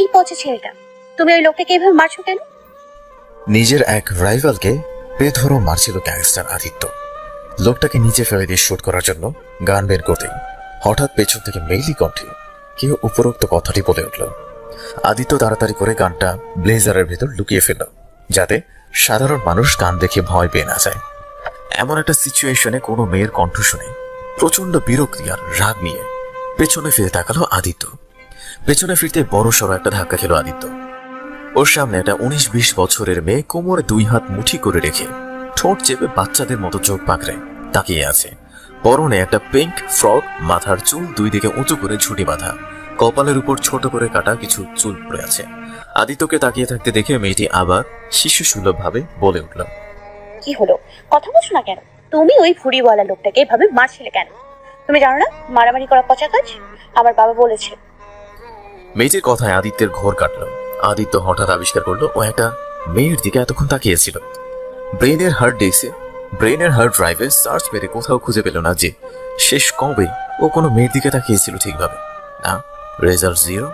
এই পচা ছেলেটা, তুমি ওই লোকটাকে এভাবে মারছো কেন? নিজের এক রাইভালকে বেধড় মারছিল গ্যাংস্টার আদিত্য। লোকটাকে নিচে ফেলে দিয়ে শুট করার জন্য গান বের করতেই হঠাৎ পেছন থেকে মেইলি কণ্ঠে কেউ উপরোক্ত কথাটি বলে উঠল। আদিত্য তাড়াতাড়ি করে গানটা ব্লেজারের ভেতর লুকিয়ে ফেলল, যাতে সাধারণ মানুষ গান দেখে ভয় পেয়ে না যায়। এমন একটা সিচুয়েশনে কোনো মেয়ের কণ্ঠ শুনে প্রচন্ড বিরক্তি আর রাগ নিয়ে পেছনে ফিরে তাকালো আদিত্য। পেছনে ফিরতে বড় সড়ো একটা ধাক্কা খেল আদিত্য। ওর সামনে একটা 19-20 বছরের মেয়ে কোমরে 2 হাত মুঠি করে রেখে ঠোঁট চেপে বাচ্চাদের মতো চোখ পাকড়ে তাকিয়ে আছে। পরনে একটা পিঙ্ক ফ্রক, মাথার চুল 2 দিকে উঁচু করে ঝুঁটি বাঁধা, কপালের উপর ছোট করে কাটা কিছু চুল পড়ে আছে। আদিত্যকে তাকিয়ে থাকতে দেখে মেয়েটি আবার শিশুসুলভ ভাবে বলে উঠল, কি হলো, কথা বলছো না কেন? তুমি ওই ভুড়িওয়ালা লোকটাকে এভাবে মারছিলে কেন? তুমি জানো না মারামারি করা পচা কাজ? আমার বাবা বলেছে। মেয়েটির কথায় আদিত্যের ঘোর কাটল। আদিত্য হঠাৎ আবিষ্কার করলো ও একটা মেয়ের দিকে এতক্ষণ তাকিয়েছিল। ব্রেনের হার্ড ড্রাইভে সার্চ মেরে কোথাও খুঁজে পেল না যে শেষ কবে ও কোনো মেয়ের দিকে তাকিয়েছিল ঠিকভাবে। না, রেজাল্ট 0।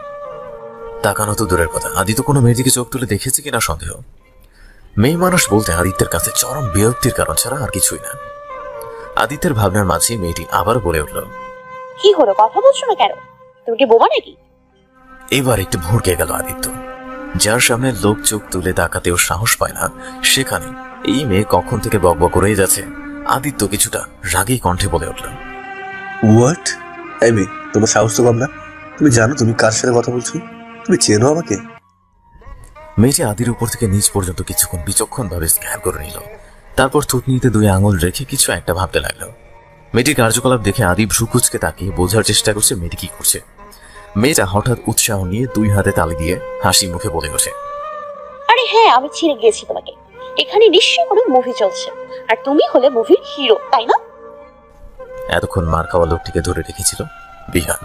তাকানো তো দূরের কথা, আদিত্য কোনো মেয়ের দিকে চোখ তুলে দেখেছে কিনা সন্দেহ। মেয়ে মানুষ বলতে আদিত্যের কাছে চরম বিরক্তির কারণ ছাড়া আর কিছুই না। আদিত্যের ভাবনার মাঝে মেয়েটি আবার বলে উঠল, কি হলো, কথা বলছো না কেন? তুমি কি বোবা নাকি? এবার একটু ভড়কে গেল আদিত্য। যার সামনে লোক চোখ তুলে তাকাতেও সাহস পায় না, সেখানে এই মেয়ে কখন থেকে বকবক করেই যাচ্ছে। আদিত্য কিছুটা রাগী কণ্ঠে বলে উঠল, হোয়াট? এই মেয়ে, তোমার সাহস তো কম না? তুমি জানো তুমি কার সাথে কথা বলছো? তুমি চেনো আমাকে? মেয়েটি আদির উপর থেকে নিচ পর্যন্ত কিছুক্ষণ বিচক্ষণ ভাবে স্ক্যান করে নিল। তারপর থুতনিতে 2 আঙুল রেখে কিছু একটা ভাবতে লাগলো। মেয়েটির কার্যকলাপ দেখে আদি ভ্রুকুচকে তাকিয়ে বোঝার চেষ্টা করছে মেয়েটি কি করছে। মেয়েটা হঠাৎ উৎসাহ নিয়ে 2 হাতে তালি দিয়ে হাসি মুখে বলে ওঠে, আরে হ্যাঁ, আমি চিনে গিয়েছি তোমাকে। এখানে নিশ্চয়ই কোনো মুভি চলছে, আর তুমি হলে মুভির হিরো, তাই না? এতক্ষণ মার খাওয়া লোকটিকে ধরে রেখেছিল বিহান।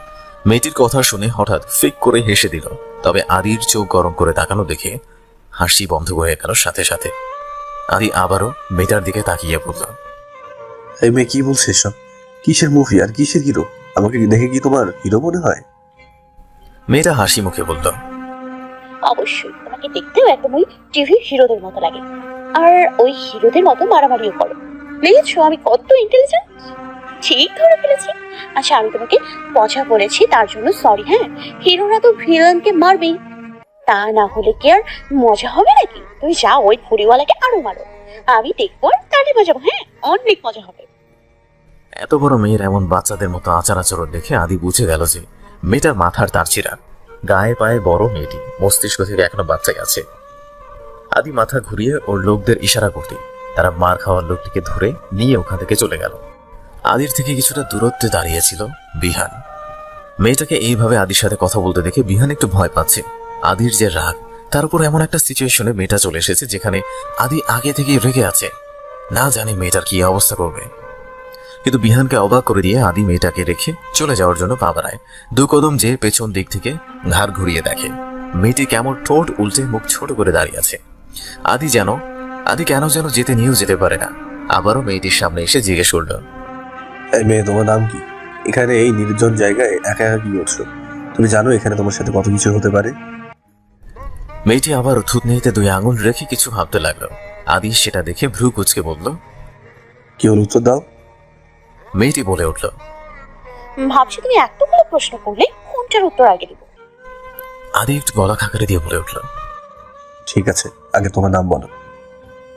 মেয়েটির কথা শুনে হঠাৎ ফিক করে হেসে দিল, তবে আদির চোখ গরম করে তাকানো দেখে হাসি বন্ধ হয়ে গেল সাথে সাথে। আদি আবারও মেয়েটার দিকে তাকিয়ে বলল, এই মেয়ে কি বলছে এসব? কিসের মুভি আর কিসের হিরো? আমাকে দেখে কি তোমার হিরো মনে হয়? মেয়েটা হাসি মুখে বলল, অবশ্যই, তোমাকে দেখতেও একদম ওই টিভির হিরোদের মতো লাগে, আর ওই হিরোদের মতো মারামারিও করো। দেখেছো আমি কত ইন্টেলিজেন্ট? ঠিক ধরে ফেলেছি। আচ্ছা, আমি তোমাকে পচা বলেছি তার জন্য সরি। হ্যাঁ, হিরোরা তো ভিলেনকে মারবেই, তা না হলে কি আর মজা হবে নাকি? তুমি যাও ওই ভুড়িওয়ালাকে আরো মারো, আমি দেখবো আর তালি বাজাবো। হ্যাঁ, অনেক মজা হবে। এত বড় মেয়ের এমন বাচ্চাদের মতো আচার আচরণ দেখে আদি বুঝে গেল যে মেয়েটার মাথার তার ছিঁড়া। গায়ে পায়ে বড় মেয়েটি মস্তিষ্ক থেকে এখনো বাচ্চাই আছে। আদি মাথা ঘুরিয়ে ওর লোকদের ইশারা করতে তারা মার খাওয়ার লোকটিকে ধরে নিয়ে ওখান থেকে চলে গেল। আদির থেকে কিছুটা দূরত্বে দাঁড়িয়েছিল বিহান। মেয়েটাকে এইভাবে আদির সাথে কথা বলতে দেখে বিহান একটু ভয় পাচ্ছে। আদির যে রাগ, তার উপর এমন একটা সিচুয়েশনে মেয়েটা চলে এসেছে যেখানে আদি আগে থেকেই রেগে আছে, না জানি মেয়েটার কি অবস্থা করবে। কিন্তু বিহানকে অবাক করে দিয়ে আদি মেয়েটাকে রেখে চলে যাওয়ার জন্য পা বাড়ায়। 2 কদম যে পেছন দিক থেকে ঘাড় ঘুরিয়ে দেখে মেয়েটি কেমন ঠোঁট উল্টে মুখ ছোট করে দাঁড়িয়ে আছে। আদি কেন যেন যেতে নিয়েও যেতে পারে না। আবারও মেয়েটির সামনে এসে জিজ্ঞেস করল, এই মেয়ে, তোমার নাম কি? এখানে এই নির্জন জায়গায় একা একা কি করছো? তুমি জানো এখানে তোমার সাথে কত কিছু হতে পারে? মেয়েটি আবার থুতনিতে 2 আঙুল রেখে কিছু ভাবতে লাগলো। আদি সেটা দেখে ভ্রু কুচকে বলল, কি হল, উত্তর দাও। মেয়েটি বলে উঠল, ভাবছি তুমি এতগুলো প্রশ্ন করলে কোনটার উত্তর আগে দিব? আদি একটু গলা খাকারে দিয়ে বলে উঠল, ঠিক আছে, আগে তোমার নাম বলো।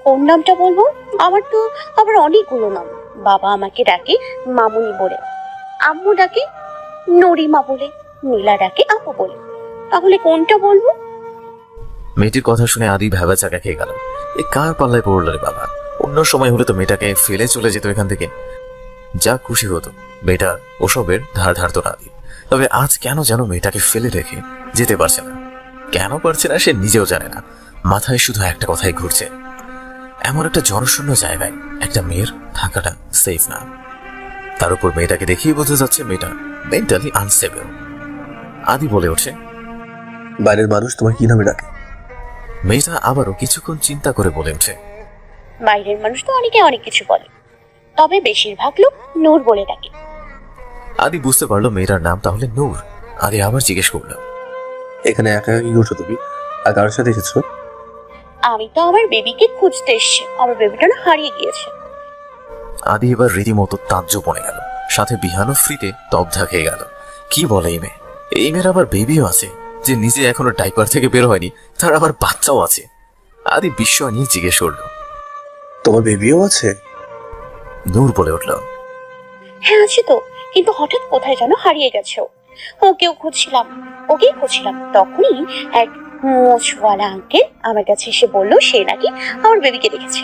কোন নামটা বলবো? আমার তো আবার অনেকগুলো নাম। বাবা আমাকে ডাকে মামুনি বলে, আম্মু ডাকে নরিমা বলে, নীলা ডাকে আপু বলে। তাহলে কোনটা বলবো? মেয়েটির কথা শুনে আদি ভেবা চাকা খেয়ে গেল। এ কার পাল্লায় পড়ল রে বাবা! অন্য সময় হলে তো মেয়েটাকে ফেলে চলে যেত এখান থেকে, যা খুশি হতো। মেয়েটা ওসবের ধার ধারতো না আদি। তবে আজ কেন যেন মেয়েটাকে ফেলে রেখে যেতে পারছে না। কেন পারছে না সে নিজেও জানে না। মাথায় শুধু একটা কথাই ঘুরছে, এমন একটা জনশূন্য জায়গায় একটা মেয়ের থাকাটা সেফ না। তার উপর মেয়েটাকে দেখেই বোঝা যাচ্ছে মেয়েটা মেন্টালি আনস্টেবল। আদি বলে ওঠে, বাইরের মানুষ তোমার কি নামে ডাকে? মেয়েটা আবারও কিছুক্ষণ চিন্তা করে বলে ওঠে, বাইরের মানুষ তো অনেকে অনেক কিছু বলে, তবে বেশিরভাগ লোক নূর বলে ডাকে। আদি বুঝতে পারলো মেয়েটার নাম তাহলে নূর। আদি আবার জিজ্ঞেস করলো, এখানে একা একা কি করছো তুমি? আর কারোর সাথে এসেছো? আমি তো আমার বেবিকে খুঁজতে এসেছি, আমার বেবিটা না হারিয়ে গিয়েছে। আদি এবার রীতিমতো তাজ্জব বনে গেল, সাথে বিহানও ফ্রিতে তবধা খেয়ে গেল। কি বলে এই মেয়ে? এই মেয়ের আবার বেবিও আছে, যে নিজে এখনো ডাইপার থেকে বের হয়নি, তার আবার বাচ্চাও আছে। আদি বিস্ময় নিয়ে জিজ্ঞেস করল। তোমার বেবিও আছে? নূর বলে উঠল, হ্যাঁ আছে তো, কিন্তু হঠাৎ কোথায় যেন হারিয়ে গেছে ও। ওকেও খুঁজছিলাম, ওকেই খুঁজছিলাম, তখনই এক মোচওয়ালা আঙ্কেল আমার কাছে এসে বললো সে নাকি আমার বেবিকে দেখেছে।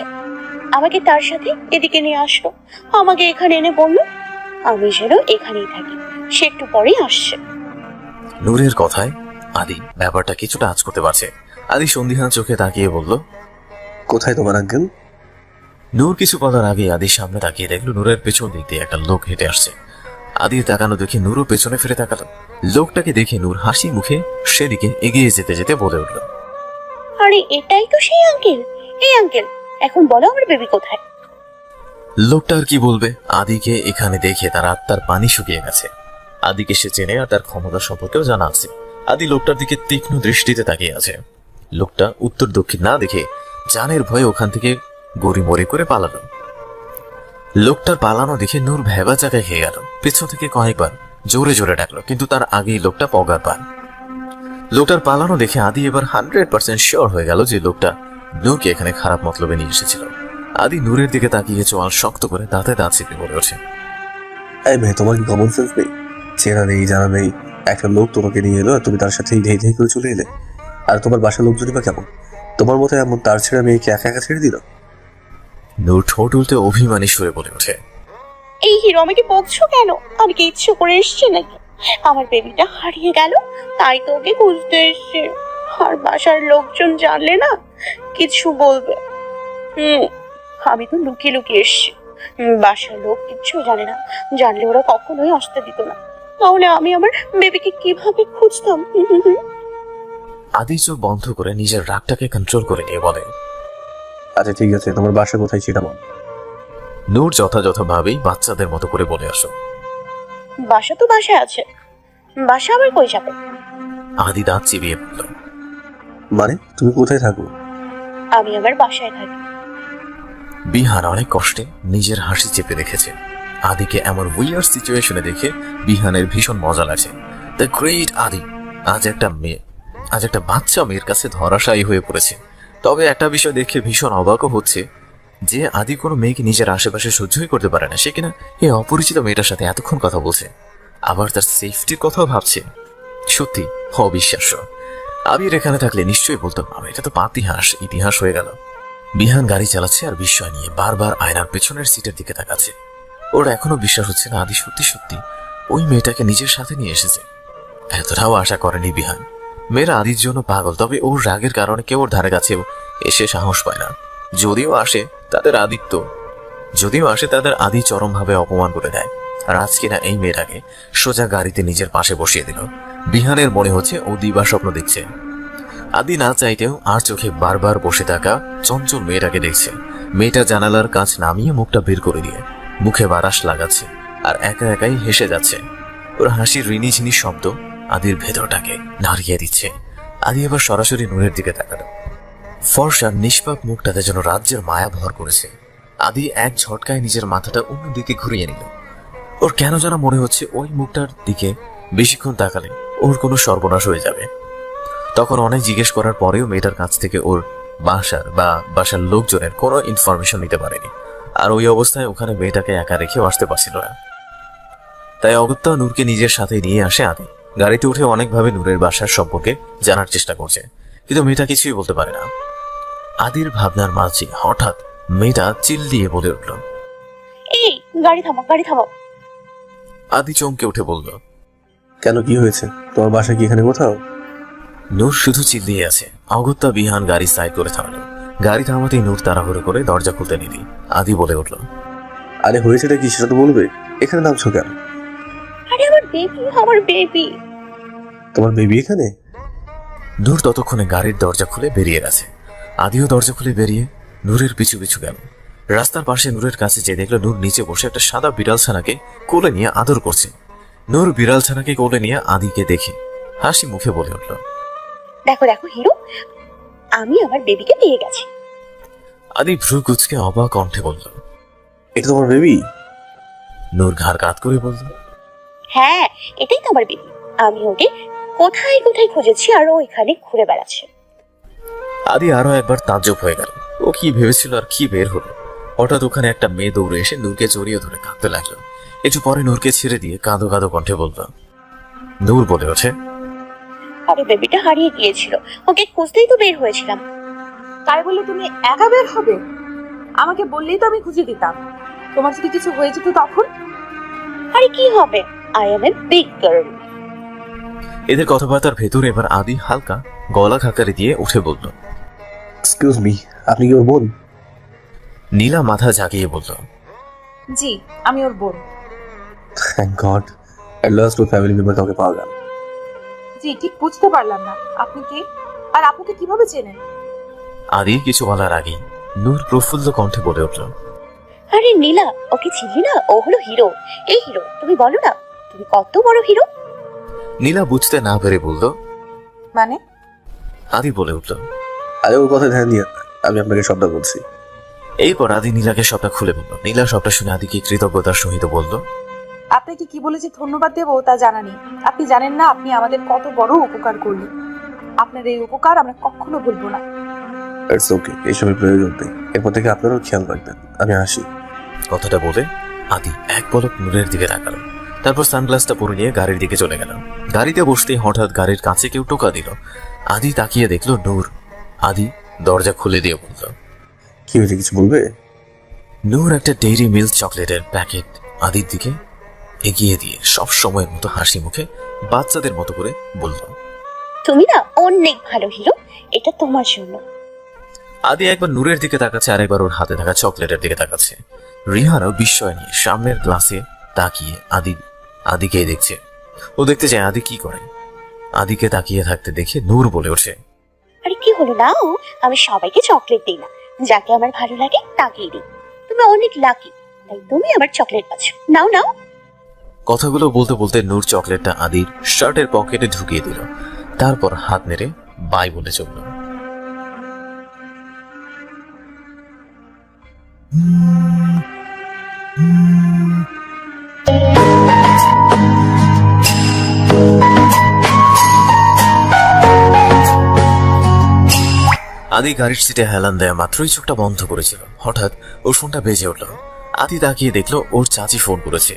আমাকে তার সাথে এদিকে নিয়ে আসলো, আমাকে এখানে এনে বললো আমি যেন এখানেই থাকি, সে একটু পরেই আসছে। নূরের কথায় আদি ব্যাপারটা কিছুটা আঁচ করতে পারছে। আদি সন্দিহান চোখে তাকিয়ে বলল, কোথায় তোমার আঙ্কেল? নূর কিছু বলার আগে আদির সামনে তাকিয়ে দেখলো নূরের পেছন দিক দিয়ে একটা লোক হেঁটে আসছে। আদির তাকানো দেখে নূরও পেছনে ফিরে তাকালো। লোকটাকে দেখে নূর হাসি মুখে সেদিকে এগিয়ে যেতে যেতে বলে উঠল, আরে এটাই তো সেই আঙ্কেল। এই আঙ্কেল, এখন বলো আমার বেবি কোথায়? লোকটা আর কি বলবে, আদিকে এখানে দেখে তার আত্মার পানি শুকিয়ে গেছে। আদিকে সে চেনে আর তার ক্ষমতা সম্পর্কেও জানা আছে। আদি লোকটার দিকে তীক্ষ্ণ দৃষ্টিতে তাকিয়ে আছে। লোকটা উত্তর দক্ষিণ না দেখে জানের ভয়ে ওখান থেকে গড়ি মরি করে পালালো। লোকটার পালানো দেখে নূর ভেবা জায়গায় খেয়ে গেল। পেছন থেকে কয়েকবার জোরে জোরে ডাকলো, কিন্তু তার আগেই লোকটা পগার পান। লোকটার পালানো দেখে আদি এবার 100% শিওর হয়ে গেল যে লোকটা নূরকে এখানে খারাপ মতলবে নিয়ে এসেছিল। আদি নূরের দিকে তাকিয়ে চোয়াল শক্ত করে দাঁতে দাঁত চেপে বলে ওঠে, এই মেয়ে, তোমার কি কমন সেন্স নেই? চেনা নেই, জানা নেই, একটা লোক তোমাকে নিয়ে এলো আর তুমি তার সাথে ধেই ধেই করে চলে এলে। আর তোমার বাসার লোকজনই বা কেমন? তোমার মতো এমন তার ছেড়ে মেয়েকে একা একা ছেড়ে দিল? নূর ঠোঁট উল্টে অভিমানী সুরে বলে ওঠে, এই হিরো আমাকে বকছো কেন? আমি কি ইচ্ছে করে এসছি নাকি? আমার বেবিটা হারিয়ে গেল, তাই তো ওকে খুঁজতে এসছি। আর বাসার লোকজন জানলে না কিছু বলবে। আমি তো লুকিয়ে লুকিয়ে এসছি। বাসার লোক কিচ্ছু জানে না, জানলে ওরা কখনোই আসতে দিত না। তাহলে আমি আমার বেবিকে কিভাবে খুঁজতাম? আদি চোখ বন্ধ করে নিজের রাগটাকে কন্ট্রোল করে নিয়ে বলে, আচ্ছা ঠিক আছে, তোমার বাসা কোথায় সেটা বল। নূর যথাযথভাবেই বাচ্চাদের মতো করে বলে আসো। বাসা তো বাসায় আছে, বাসা আবার কই যাবে? আদি দাঁত চিবিয়ে বলল, মানে তুমি কোথায় থাকো? আমি আমার বাসায় থাকি। বিহান অনেক কষ্টে নিজের হাসি চেপে রেখেছে। আদিকে এমন উইয়ার সিচুয়েশনে দেখে বিহানের ভীষণ মজা লাগছে। দ্য গ্রেট আদি আজ একটা বাচ্চা মেয়ের কাছে ধরাশায়ী হয়ে পড়েছে। তবে একটা বিষয় দেখে ভীষণ অবাকও হচ্ছে যে আদি কোনো মেয়েকে নিজের আশেপাশে সহ্যই করতে পারে না, সে কিনা এই অপরিচিত মেয়েটার সাথে এতক্ষণ কথা বলছে, আবার তার সেফটির কথাও ভাবছে। সত্যি অবিশ্বাস্য। আবির এখানে থাকলে নিশ্চয়ই বলতাম, এটা তো ইতিহাস হয়ে গেল। বিহান গাড়ি চালাচ্ছে আর বিস্ময় নিয়ে বারবার আয়নার পেছনের সিটের দিকে তাকাচ্ছে। ওর এখনো বিশ্বাস হচ্ছে না আদি সত্যি সত্যি ওই মেয়েটাকে নিজের সাথে নিয়ে এসেছে। এতটাও আশা করেনি বিহান। মেয়েরা আদির জন্য পাগল, তবে ওর রাগের কারণে কেউ ওর ধারে কাছেও এসে সাহস পায় না। যদিও আসে তাদের আদি চরমভাবে অপমান করে দেয়। আর আজ কিনা এই মেয়েটাকে সোজা গাড়িতে নিজের পাশে বসিয়ে দিল। বিহানের মনে হচ্ছে ও দিবা স্বপ্ন দেখছে। আদি না চাইতেও আর চোখে বারবার বসে থাকা চঞ্চল মেয়েটাকে দেখছে। মেয়েটা জানালার কাঁচ নামিয়ে মুখটা বের করে দিয়ে মুখে বারাস লাগাচ্ছে আর একা একাই হেসে যাচ্ছে। ওর হাসির রিনিঝিনি শব্দ আদির ভেতরটাকে নাড়িয়ে দিচ্ছে। আদি এবার সরাসরি নূরের দিকে তাকালো। ফর্সা নিষ্পাপ মুখটাতে যেন রাজ্যের মায়া ভর করেছে। আদি এক ঝটকায় নিজের মাথাটা অন্যদিকে ঘুরিয়ে নিল। ওর কেন যেন মনে হচ্ছে ওই মুখটার দিকে বেশিক্ষণ তাকালে ওর কোনো সর্বনাশ হয়ে যাবে। তখন অনেক জিজ্ঞেস করার পরেও মেয়েটার কাছ থেকে ওর বাসার লোকজনের কোনো ইনফরমেশন নিতে পারেনি। আর ওই অবস্থায় ওখানে মেয়েটাকে একা রেখেও আসতে পারছিল না। তাই অগত্যা নূরকে নিজের সাথে নিয়ে আসে আদি। গাড়িতে উঠে অনেকভাবে নূরের বাসার সম্পর্কে জানার চেষ্টা করছে, কিন্তু মেয়েটা কিছুই বলতে পারে না। আদির ভাবনার মাঝে হঠাৎ মেয়েটা চিল্লিয়ে বলে উঠল, এই গাড়ি থামাও, গাড়ি থামাও। আদি চমকে উঠে বলল, কেন, কি হয়েছে? তোমার বাসা কি এখানে কোথাও? নূর শুধু চিল্লিয়ে আছে। অগত্যা বিহান গাড়ি সাইড করে থামলো। গাড়ি থামাতেই নূর তাড়াহুড়ো করে দরজা খুলতে নিলি। আদি বলে উঠল, আরে হয়েছেটা কি সেটা তো বলবে, এখানে নামছো কেন? আরে আমার বেবি, আমার বেবি। তোমার বেবি এখানে? নূর ততক্ষণে গাড়ির দরজা খুলে বেরিয়ে গেছে। আদিও দরজা খুলে বেরিয়ে নূরের পিছু পিছু গেল। রাস্তার পাশে নূরের কাছে যে দেখলো নূর নিচে বসে একটা সাদা বিড়াল ছানাকে কোলে নিয়ে আদর করছে। নূর বিড়াল ছানাকে কোলে নিয়ে আদিকে দেখে হাসি মুখে বলে উঠল, দেখো দেখো হিরো, আমি আমার বেবিকে পেয়ে গেছি। আদি ভ্রু কুচকে অবাক কণ্ঠে বলল। এটা তোমার বেবি? নূর ঘাড় কাত করে বলল। হ্যাঁ, এটাই তো আমার বেবি। আমি ওকে কোথায় কোথায় খুঁজেছি আর ও এখানে ঘুরে বেড়াচ্ছে। আদি আরো একবার তাজ্জব হয়ে গেল। ও কি ভেবেছিল আর কি বের হলো। হঠাৎ ওখানে একটা মেয়ে দৌড়ে এসে নূরকে জড়িয়ে ধরে কাঁদতে লাগলো। একটু পরে নূরকে ছেড়ে দিয়ে কাঁদো কাঁদো কণ্ঠে বলল। নূর বলে ওঠে। আরে বেবিটা হারিয়ে গিয়েছিল, ওকে খুঁজতেই তো বের হয়েছিলাম। তাই বলে তুমি একা বের হবে? আমাকে বললেই তো আমি খুঁজে দিতাম। তোমার যদি কিছু হয়ে যেত তখন? আরে কি হবে, I M a big girl. এদের কথাবার্তার ভেতর এবার আদি হালকা গলা খাকারি দিয়ে উঠে বলল। এক্সকিউজ মি, আপনি কি ওর বোন? নীলা মাথা ঝাঁকিয়ে বলল। জি, আমি ওর বোন। Thank god, at last or family member কাউকে পাওয়া গেল। জি, ঠিক বুঝতে পারলাম না আপনি কে আর আপুকে কিভাবে চেনেন? আদি কিছু বলার আগেই নূর প্রফুল্ল কণ্ঠে বলে উঠল। আরে নীলা, ওকে চিনলি না? ও হলো হিরো। এই হিরো, তুমি বলো না তুমি কত বড় হিরো। নীলা বুঝতে না পেরে বলল। মানে? আদি বলে উঠল। আরে ওর কথা ধ্যান দিয়ে আমি আপনাকে সবটা বলছি। এরপর আদি নীলাকে সবটা খুলে বলল। নীলা সবটা শুনে আদিকে কৃতজ্ঞতার সহিত বলল। আপনাকে কি বলে যে ধন্যবাদ দেবো তা জানা নেই। আপনি জানেন না আপনি আমাদের কত বড় উপকার করলেন। আপনার এই উপকার আমরা কখনো ভুলবো না। ইটস ওকে, এইসবের প্রয়োজন নেই। এরপর থেকে আপনারাও খেয়াল রাখবেন। আমি আসি। কথাটা বলে আদি এক পলক নূরের দিকে তাকালো। তারপর সানগ্লাসটা পরে নিয়ে গাড়ির দিকে চলে গেল। গাড়িতে বসতেই হঠাৎ গাড়ির কাছে কেউ টোকা দিল। আদি তাকিয়ে দেখলো নূর। আদি দরজা খুলে দিয়ে বলল। কি হয়েছে, কিছু বলবে? নূর একটা ডেইরি মিল্ক চকলেটের প্যাকেট আদির দিকে এগিয়ে দিয়ে সব সময়ের মতো হাসি মুখে বাচ্চাদের মতো করে বলল। তুমি না অনেক ভালো হিরো, এটা তোমার জন্য। আদি একবার নূরের দিকে তাকাচ্ছে আর একবার ওর হাতে থাকা চকলেটের দিকে তাকাচ্ছে। রিহানও বিস্ময় নিয়ে সামনের গ্লাসে তাকিয়ে আদিকে দেখছে। ও দেখতে চায় আদি কি করে। আদিকে তাকিয়ে থাকতে দেখে নূর বলে ওঠে। আরে কি হলো, নাও। আমি সবাইকে চকলেট দিই না, যাকে আমার ভালো লাগে তাকেই দিই। তুমি অনেক লাকি, তাই তুমি আবার চকলেট পাচ্ছ। নাও নাও। কথাগুলো বলতে বলতে নূর চকলেটটা আদির শার্টের পকেটে ঢুকিয়ে দিল। তারপর হাত নেড়ে বাই বলে চলল। আদি গাড়ির সিটে হেলান দেয়া মাত্রই চোখটা বন্ধ করেছিল। হঠাৎ ওর ফোনটা বেজে উঠল। আদি তাকিয়ে দেখলো ওর চাচি ফোন করেছে।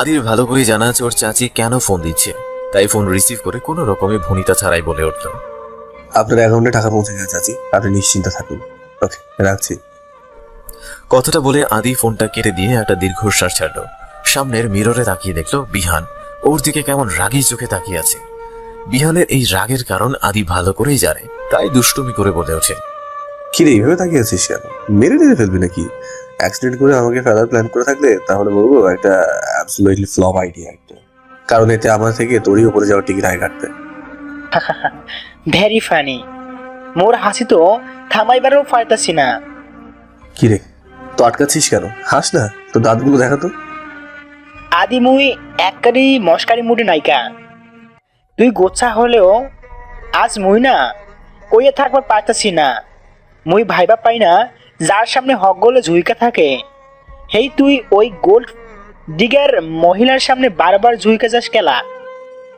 আদির ভালো করে জানা আছে ওর চাচি কেন ফোন দিচ্ছে, তাই ফোন রিসিভ করে কোনো রকমে ভনিতা ছাড়াই বলে উঠল। আপনার অ্যাকাউন্টে টাকা পৌঁছে গেছে চাচি, আপনি নিশ্চিন্ত থাকুন। ওকে, রাখছি। কথাটা বলে আদি ফোনটা কেটে দিয়ে একটা দীর্ঘশ্বাস ছাড়লো। সামনের মিররে তাকিয়ে দেখলো বিহান ওর দিকে কেমন রাগী চোখে তাকিয়ে আছে। বিহানের এই রাগের কারণ আদি ভালো করেই জানে, তাই দুষ্টুমি করে বলে ওঠে। কি রে, এইভাবে তাকিয়ে আছিস কেন? মেরে নিয়ে ফেলবি নাকি? অ্যাক্সিডেন্ট করে আমাকে ফেলার প্ল্যান করে থাকলে তাহলে বলবো একটা অ্যাবসলিউটলি ফ্লপ আইডিয়া একটা। কারণ এতে আমার থেকে তোরই উপরে যাওয়ার টিকিট আয় কাটবে। Very funny. মোর হাসি তো থামাইবারও পারতাছি না। কি রে, তো আটকাচ্ছিস কেন? হাস না, তো দাঁতগুলো দেখা তো। আদি মুই এককারি মস্কারি মুডে নাইকা। তুই গোচ্ছা হলেও আজ মুই না কইয়া থাকবার পারতাছি না। মুই ভাইবা পাই না যার সামনে হক গোলে ঝুইকা থাকে, হেই তুই ওই গোল্ড ডিগার মহিলার সামনে বারবার ঝুইকা যাস কেলা?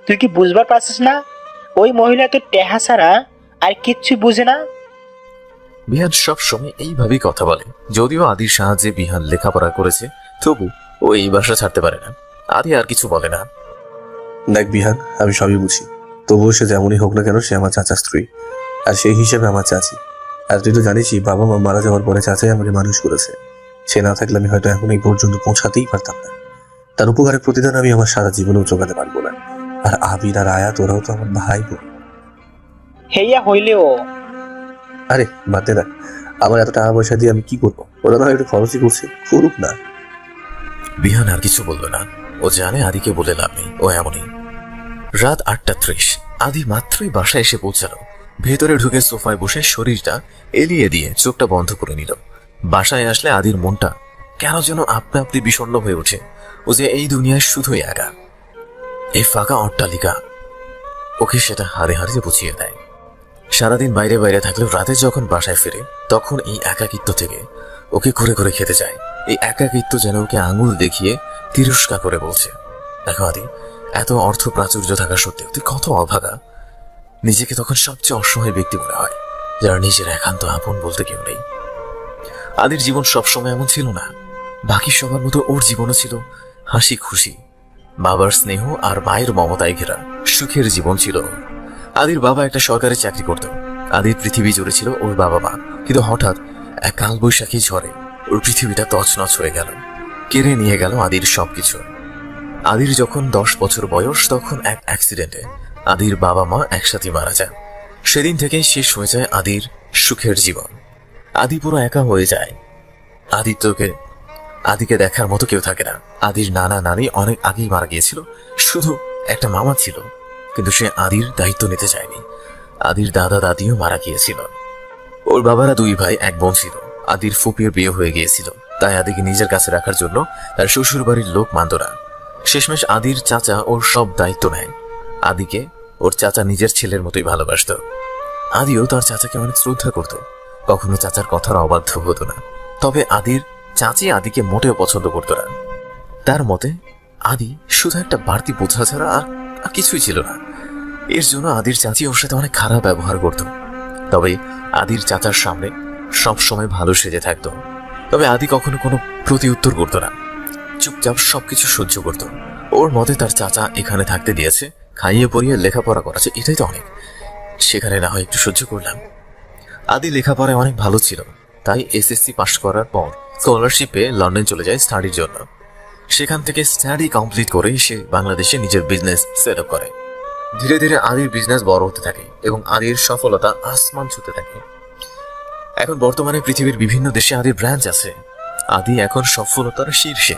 তুই কি বুঝবার পারছিস না ওই মহিলা তো টেহা ছাড়া আর কিচ্ছু বুঝে না? বিহান সব সময় এইভাবেই কথা বলে। যদিও আদির সাহায্যে বিহান লেখাপড়া করেছে, তবু ও এই বাসা ছাড়তে পারে না। আদি আর কিছু বলে না। দেখ বিহান, আমি সবই বুঝি। তবুও সে যেমনই হোক না কেন, সে আমার চাচার স্ত্রী, আর সেই হিসেবে আমার চাচি। আর তুই তো জানিসই, বাবা মা মারা যাওয়ার পরে চাচাই আমাকে মানুষ করেছে। সে না থাকলে আমি হয়তো এখন এই পর্যন্ত পৌঁছাতেই পারতাম না। তার উপকারের প্রতিদান আমি আমার সারা জীবনেও চোখাতে পারবো না। আর আবির আর আয়া, তোরাও তো আমার ভাই বোন। হেইয়া হইলেও আরে বাদ দে না, আমার এত টাকা পয়সা দিয়ে আমি কি করবো? ওরা না একটু খরচই করছে, করুক না। বিহান আর কিছু বলল না। ও জানে আদিকে বলে লাভ নেই, ও এমনই। রাত 8:30। আদি মাত্রই বাসায় এসে পৌঁছালো। ভেতরে ঢুকে সোফায় বসে শরীরটা এলিয়ে দিয়ে চোখটা বন্ধ করে নিল। বাসায় আসলে আদির মনটা কেন যেন আপনা আপনি বিষণ্ণ হয়ে ওঠে। ও যে এই দুনিয়ায় শুধুই একা। এই ফাঁকা অট্টালিকা ওকে সেটা হারে হারিয়ে বুঝিয়ে দেয়। সারাদিন বাইরে বাইরে থাকলেও রাতে যখন বাসায় ফিরে তখন এই একাকিত্ব থেকে ওকে করে করে খেতে যায়। এই একাকিত্ব যেন ওকে আঙুল দেখিয়ে তিরস্কার করে বলছে, দেখো আদি, এত অর্থ প্রাচুর্য থাকা সত্ত্বেও তুই কত অভাগা। নিজেকে তখন সবচেয়ে অসহায় ব্যক্তি মনে হয়, যারা নিজের একান্ত আপন বলতে কেউ নেই। আদির জীবন সবসময় এমন ছিল না। বাকি সবার মতো ওর জীবনও ছিল হাসি খুশি, বাবার স্নেহ আর মায়ের মমতায় ঘেরা সুখের জীবন ছিল ওর। আদির বাবা একটা সরকারি চাকরি করত। আদির পৃথিবী জুড়ে ছিল ওর বাবা মা, কিন্তু হঠাৎ এক কালবৈশাখী ঝড়ে ওর পৃথিবীটা তছনছ হয়ে গেল, কেড়ে নিয়ে গেল আদির সবকিছু। আদির যখন 10 বছর বয়স তখন এক অ্যাক্সিডেন্টে আদির বাবা মা একসাথে মারা যায়। সেদিন থেকেই শেষ হয়ে যায় আদির সুখের জীবন। আদি পুরো একা হয়ে যায়। আদিকে দেখার মতো কেউ থাকে না। আদির নানা নানি অনেক আগেই মারা গিয়েছিল, শুধু একটা মামা ছিল, কিন্তু সে আদির দায়িত্ব নিতে চায়নি। আদির দাদা দাদিও মারা গিয়েছিল। ওর বাবারা 2 ভাই 1 বোন ছিল। আদির ফুপির বিয়ে হয়ে গিয়েছিল, তাই আদিকে নিজের কাছে রাখার জন্য তার শ্বশুর বাড়ির লোক মানত না। শেষমেশ আদির চাচা ওর সব দায়িত্ব নেয়। আদিকে ওর চাচা নিজের ছেলের মতোই ভালোবাসত। আদিও তার চাচাকে অনেক শ্রদ্ধা করত, কখনো চাচার কথার অবাধ্য হতো না। তবে আদির চাচি আদিকে মোটেও পছন্দ করত না। তার মতে আদি শুধু একটা বাড়তি বোঝা ছাড়া আর কিছুই ছিল না। এর জন্য আদির চাচি ওর সাথে অনেক খারাপ ব্যবহার করত। তবে আদির চাচার সামনে সব সময় ভালো সেজে থাকতো। তবে আদি কখনো কোনো প্রতি উত্তর করতো না, চুপচাপ সবকিছু সহ্য করত। ওর মতে তার চাচা এখানে থাকতে দিয়েছে, খাইয়ে পরিয়ে লেখাপড়া করাছে, এটাই তো অনেক, সেখানে না হয় একটু সহ্য করলাম। আদি লেখাপড়ায় অনেক ভালো ছিল, তাই এসএসসি পাশ করার পর স্কলারশিপে লন্ডন চলে যায় স্টাডির জন্য। সেখান থেকে স্টাডি কমপ্লিট করে সে বাংলাদেশে নিজের বিজনেস সেট আপ করে। ধীরে ধীরে আদির বিজনেস বড় হতে থাকে এবং আদির সফলতা আসমান ছুঁতে থাকে। এখন বর্তমানে পৃথিবীর বিভিন্ন দেশে আদির ব্রাঞ্চ আছে। আদি এখন সফলতার শীর্ষে।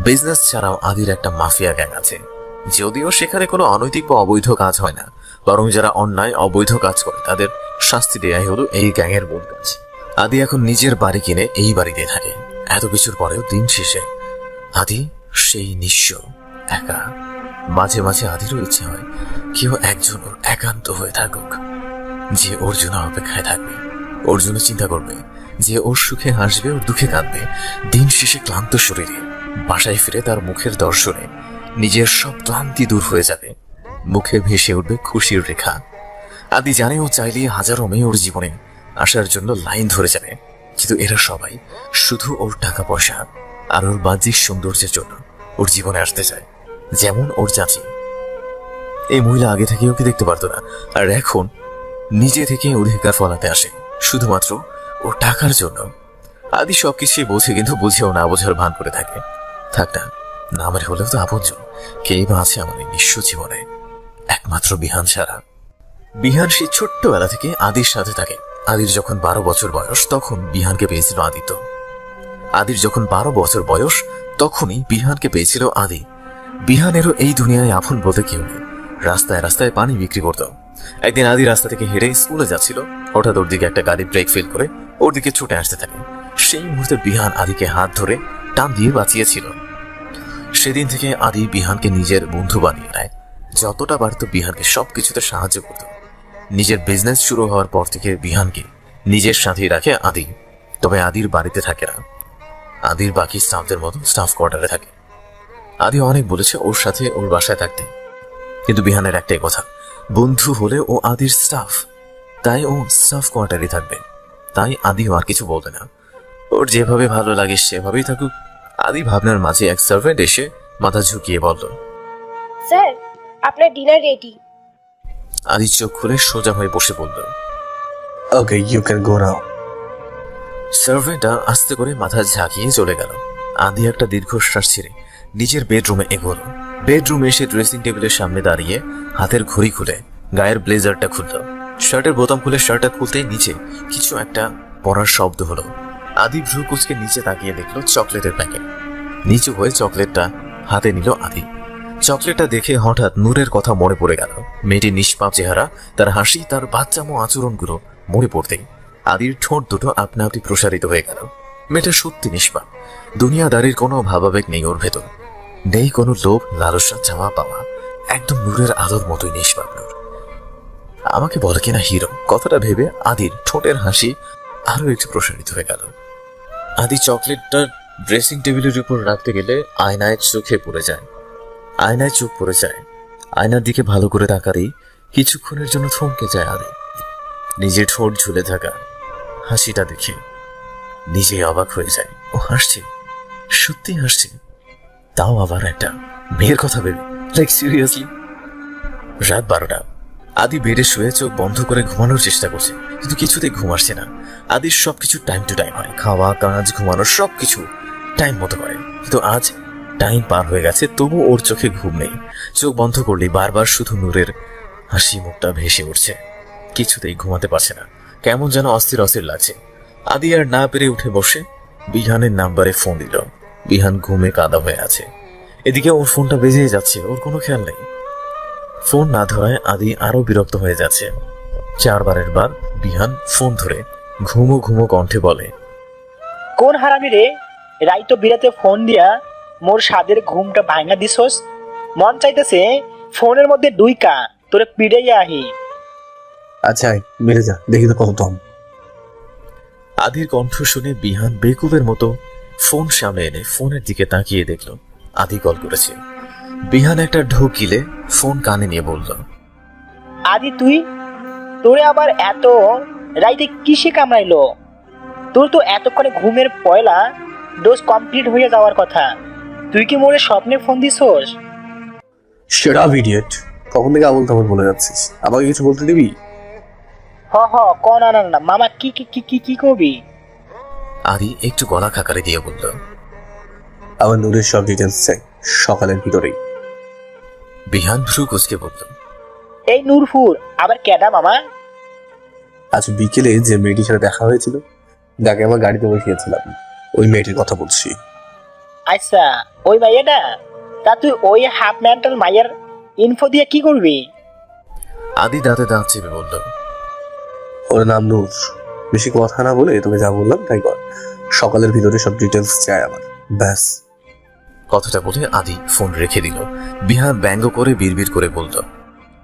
বিজনেস ছাড়াও আদির একটা মাফিয়া গ্যাং আছে, যদিও সেখানে কোনো অনৈতিক বা অবৈধ কাজ হয় না, বরং যারা অন্যায় অবৈধ কাজ করে তাদের শাস্তি দেয়াই হলো এই গ্যাংয়ের মূল কাজ। আদি এখন নিজের বাড়ি কিনে এই বাড়িতে থাকে। এত কিছুর পরেও দিন শেষে আদি সেই নিঃস্ব, একা। মাঝে মাঝে আদিরও ইচ্ছে হয় কেউ একজন ওর একান্ত হয়ে থাকুক, যে ওর জন্য অপেক্ষায় থাকবে, ওর জন্য চিন্তা করবে, যে ওর সুখে হাসবে, ওর দুঃখে কাঁদবে। দিন শেষে ক্লান্ত শরীরে বাসায় ফিরে তার মুখের দর্শনে নিজের সব ক্লান্তি দূর হয়ে যাবে, মুখে ভেসে উঠবে খুশির রেখা। আদি জানে ও চাইলে হাজারো মেয়ে ওর জীবনে আসার জন্য লাইন ধরে যাবে, কিন্তু এরা সবাই শুধু ওর টাকা পয়সা আর ওর বাহ্যিক সৌন্দর্যের জন্য ওর জীবনে আসতে চায়। যেমন ওর চাচি। এই মহিলা আগে থেকে ওকে দেখতে পারতো না, আর এখন নিজে থেকে অধিকার ফলাতে আসে শুধুমাত্র ওর টাকার জন্য। আদি সবকিছুই বোঝে, কিন্তু বুঝেও না বোঝার ভান করে থাকে। থাক না, না আমার হলেও তো আপনজন কেই বা আছে আমার এই নিঃস্ব জীবনে, একমাত্র বিহান ছাড়া। বিহান সেই ছোট্টবেলা থেকে আদির সাথে থাকে। আদির যখন 12 বছর বয়স তখন বিহানকে পেয়েছিল আদিত্য। আদির যখন 12 বছর বয়স তখনই বিহানকে পেয়েছিল আদি। বিহানেরও এই দুনিয়ায় আপন বলতে কেউ নেই। রাস্তায় রাস্তায় পানি বিক্রি করত। একদিন আদি রাস্তা থেকে হেঁটে স্কুলে যাচ্ছিল, হঠাৎ ওর দিকে একটা গাড়ি ব্রেক ফেল করে ওর দিকে ছুটে আসতে থাকে। সেই মুহূর্তে বিহান আদিকে হাত ধরে টান দিয়ে বাঁচিয়েছিল। সেদিন থেকে আদি বিহানকে নিজের বন্ধু বানিয়ে নেয়। যতটা পারত বিহানকে সবকিছুতে সাহায্য করত। নিজের বিজনেস শুরু হওয়ার পর থেকে বিহানকে নিজের সাথেই রাখে আদি। তবে আদির বাড়িতে থাকে না, আদির বাকি স্টাফদের মতো স্টাফ কোয়ার্টারে থাকে। আদি অনেক বলেছে ওর সাথে ওর বাসায় থাকতে, কিন্তু বিহানের একটাই কথা, বন্ধু হলে ও আদির স্টাফ, তাই ও স্টাফ কোয়ার্টারে থাকবে। তাই আদিও আর কিছু বলবে না, ওর যেভাবে ভালো লাগে সেভাবেই থাকুক। আদি ভাবনার মাঝে এক সার্ভেন্ট এসে মাথা ঝুঁকিয়ে বলল, স্যার আপনার ডিনার রেডি। আদি চোখ খুলে সোজা হয়ে বসে বলল, ওকে, ইউ ক্যান গো নাও। সার্ভেন্টটা আস্তে করে মাথা ঝাঁকিয়ে চলে গেল। আদি একটা দীর্ঘশ্বাস ছেড়ে নিজের বেডরুমে এগোল। বেডরুমে এসে ড্রেসিং টেবিলের সামনে দাঁড়িয়ে হাতের ঘড়ি খুলে গায়ের ব্লেজারটা খুলল। শার্টের বোতাম খুলে শার্টটা খুলতে নিচে কিছু একটা পড়ার শব্দ হলো। আদি ভ্রু কুচকে নিচে তাকিয়ে দেখলো চকলেটের প্যাকেট। নিচু হয়ে চকলেটটা হাতে নিল আদি। চকলেটটা দেখে হঠাৎ নূরের কথা মনে পড়ে গেল। মেয়েটির নিষ্পাপ চেহারা, তার হাসি, তার বাচ্চামো আচরণগুলো মনে পড়তেই আদির ঠোঁট দুটো আপনা আপনি প্রসারিত হয়ে গেল। মেয়েটা সত্যি নিষ্পাপ। দুনিয়াদারির কোনো ভাবাবেগ নেই ওর ভেতর, নেই কোনো লোভ লালসা চাওয়া পাওয়া, একদম নূরের আলোর মতোই নিষ্পাপ নূর। আমাকে বলে কিনা হিরো, কথাটা ভেবে আদির ঠোঁটের হাসি আরো একটু প্রসারিত হয়ে গেল। আদি চকলেটটা ড্রেসিং টেবিলের উপর রাখতে গেলে আয়নায় চোখে পড়ে যায়। আয়নায় চোখ পড়ে যায়। আয়নার দিকে ভালো করে তাকাতেই কিছুক্ষণের জন্য থমকে যায় আদি। নিজের ঠোঁট ঝুলে থাকা হাসিটা দেখে নিজেই অবাক হয়ে যায়। ও হাসছে, সত্যি হাসছে, তাও আবার একটা মেয়ের কথা ভেবে। Like seriously. রাত 12টা। আদি বেডে শুয়ে চোখ বন্ধ করে ঘুমানোর চেষ্টা করছে, কিন্তু কিছুতেই ঘুম আসছে না। আদির সবকিছু টাইম টু টাইম হয়, খাওয়া, কাজ, ঘুমানো সবকিছু টাইম মতো করে। কিন্তু আজ টাইম পার হয়ে গেছে, তবু ওর চোখে ঘুম নেই। চোখ বন্ধ করলেই বারবার শুধু নূরের হাসি মুখটা ভেসে উঠছে। কিছুতেই ঘুমাতে পারছে না, কেমন যেন অস্থির অস্থির লাগছে। আদি আর না পেরে উঠে বসে বিহানের নাম্বারে ফোন দিল। বিহান ঘুমে কাদা হয়ে আছে। এদিকে ওর ফোনটা বেজেই যাচ্ছে, ওর কোনো খেয়াল নেই। ফোন না ধরায় আদি আরো বিরক্ত হয়ে যাচ্ছে। 4বারের বার বিহান ফোন ধরে ঘুমো ঘুমো কণ্ঠে বলে, কোন হারামি রে, রাইতো বিরাতে ফোন দিয়া মোর সাদের ঘুমটা ভাঙা দিছস। মন চাইতেছে ফোনের মধ্যে ডুইকা তোরে পিড়াইয়া আহি। আচ্ছা আয়, মেরে যা, দেখি তো কত দম। আদির কণ্ঠ শুনে বিহান বেকুবের মতো ফোন সামনে এনে ফোনের দিকে তাকিয়ে দেখল আদি কল করেছে। বিহান একটা ঢোক গিলে ফোন কানে নিয়ে বলল, আদি তুই, তোরে আবার এত রাইতে কিসে কামড়াইলো? তোর তো এতক্ষণে ঘুমের পয়লা ডোজ কমপ্লিট হয়ে যাওয়ার কথা। তুই কি মোরে স্বপ্নে ফোন দিছস? সেরা ইডিয়েট, কখন থেকে আমল তামল বলে যাচ্ছিস? আমাকে কিছু বলতে দিবি? হ হ, ক না না না মামা, কি কি কি কি কি করবি? আদি একটু গলা খাকারে দিয়ে বলল, আমার নূরের সব ডিটেলস চাই, সকালের ভিতরেই। বিহান ভ্রু কুচকে বলল, এই নূরপুর আবার কেডা মামা? আজ বিকেলে যে মেয়েটির সাথে দেখা হয়েছিল, যাকে আমার গাড়িতে বসিয়েছিলাম, ওই মেয়েটির কথা বলছি। আচ্ছা, ওই মাইয়াটা? তা তুই ওই হাফ মেন্টাল মাইয়ার ইনফো দিয়ে কি করবি? আদি দাঁতে দাঁত চেপে বলল, ওর নাম নূর। বেশি কথা না বলে তোকে যা বললাম তাই কর। সকালের ভিতরে সব ডিটেলস চাই আমার, ব্যাস। কথাটা বলে আদি ফোন রেখে দিল। বিহান ব্যঙ্গ করে বিড়বিড় করে বলল,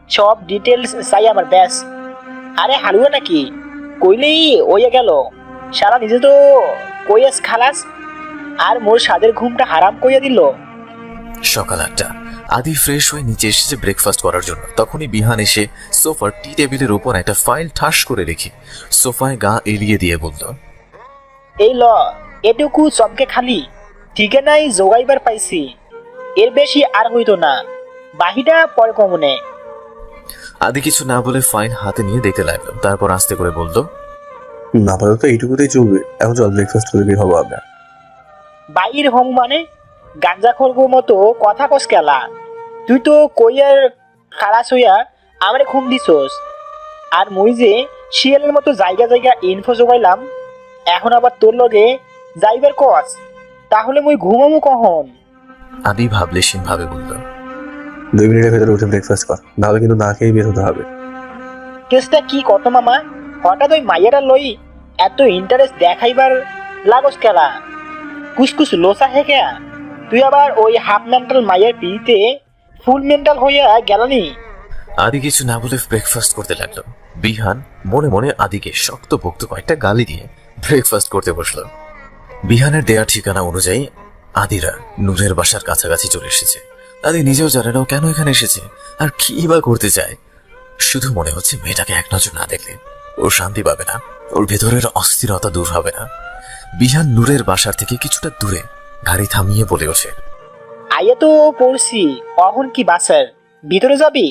সব ডিটেলস চাই আমার, ব্যাস। আরে হালুয়া নাকি, কইলেই ওইয়া গেল। সারা নিজে তো কইয়াস খালাস, আর মোর সাদের ঘুমটা হারাম কইয়া দিল। সকাল 8টা। আদি ফ্রেশ হয়ে নিচে এসেছে ব্রেকফাস্ট করার জন্য। তখনই বিহান এসে সোফার টি টেবিলের উপর একটা ফাইল ঠাস করে রেখে সোফায় গা এলিয়ে দিয়ে বলল, এই ল, এটুকু চমকে খালি ঠিকানাই জোগাইবার পাইছি। এর বেশি আর হইতো না, বাহিটা পরে কমনে। আদি কিছু না বলে ফাইল হাতে নিয়ে দেখতে লাগলো। তারপর আস্তে করে বলল, আপাতত এইটুকুতেই চলবে। এখন চল ব্রেকফাস্ট করে বের হবো আমরা। বাইর হম মানে গাঞ্জা খোরগো মতো কথা কস কেলা? তুই তো কইয়ার খালাস হইয়া আমারে ঘুম দিছস, আর মুই যে শিয়ালের মতো জায়গা জায়গা ইনফো জোগাইলাম, এখন আবার তোর লগে যাইবার কস। তাহলে মুই ঘুমামু কখন? আদি ভাবলেশীন ভাবে বলল, 2 মিনিটের ভেতরে উঠে ব্রেকফাস্ট কর, নাহলে কিন্তু না খেয়ে বের হতে হবে। কেসটা কি কত মামা? হঠাৎ ওই মাইয়াটা লই এত ইন্টারেস্ট দেখাইবার লাগস কেলা? কুসকুস লোসা হেকে তুই আবার ওই হাফ মেন্টাল মাইয়ের পিড়িতে ফুল মেন্টাল হইয়া গেলানি? আদি কিছু না বলে ব্রেকফাস্ট করতে লাগলো। বিহান মনে মনে আদিকে শক্ত পোক্ত কয়েকটা গালি দিয়ে ব্রেকফাস্ট করতে বসলো। বিহানের দেয়া ঠিকানা অনুযায়ী আদিরা নূরের বাসার কাছাকাছি চলে এসেছে। আদি নিজেও জানে না ও কেন এখানে এসেছে আর কি বা করতে চায়। শুধু মনে হচ্ছে মেয়েটাকে এক নজর না দেখলে ও শান্তি পাবে না, ওর ভেতরের অস্থিরতা দূর হবে না। বিহান নূরের বাসার থেকে কিছুটা দূরে গাড়ি থামিয়ে বলে ওঠে, আইয়া তো পড়ছি, অহন কি বাসার ভিতরে যাবি?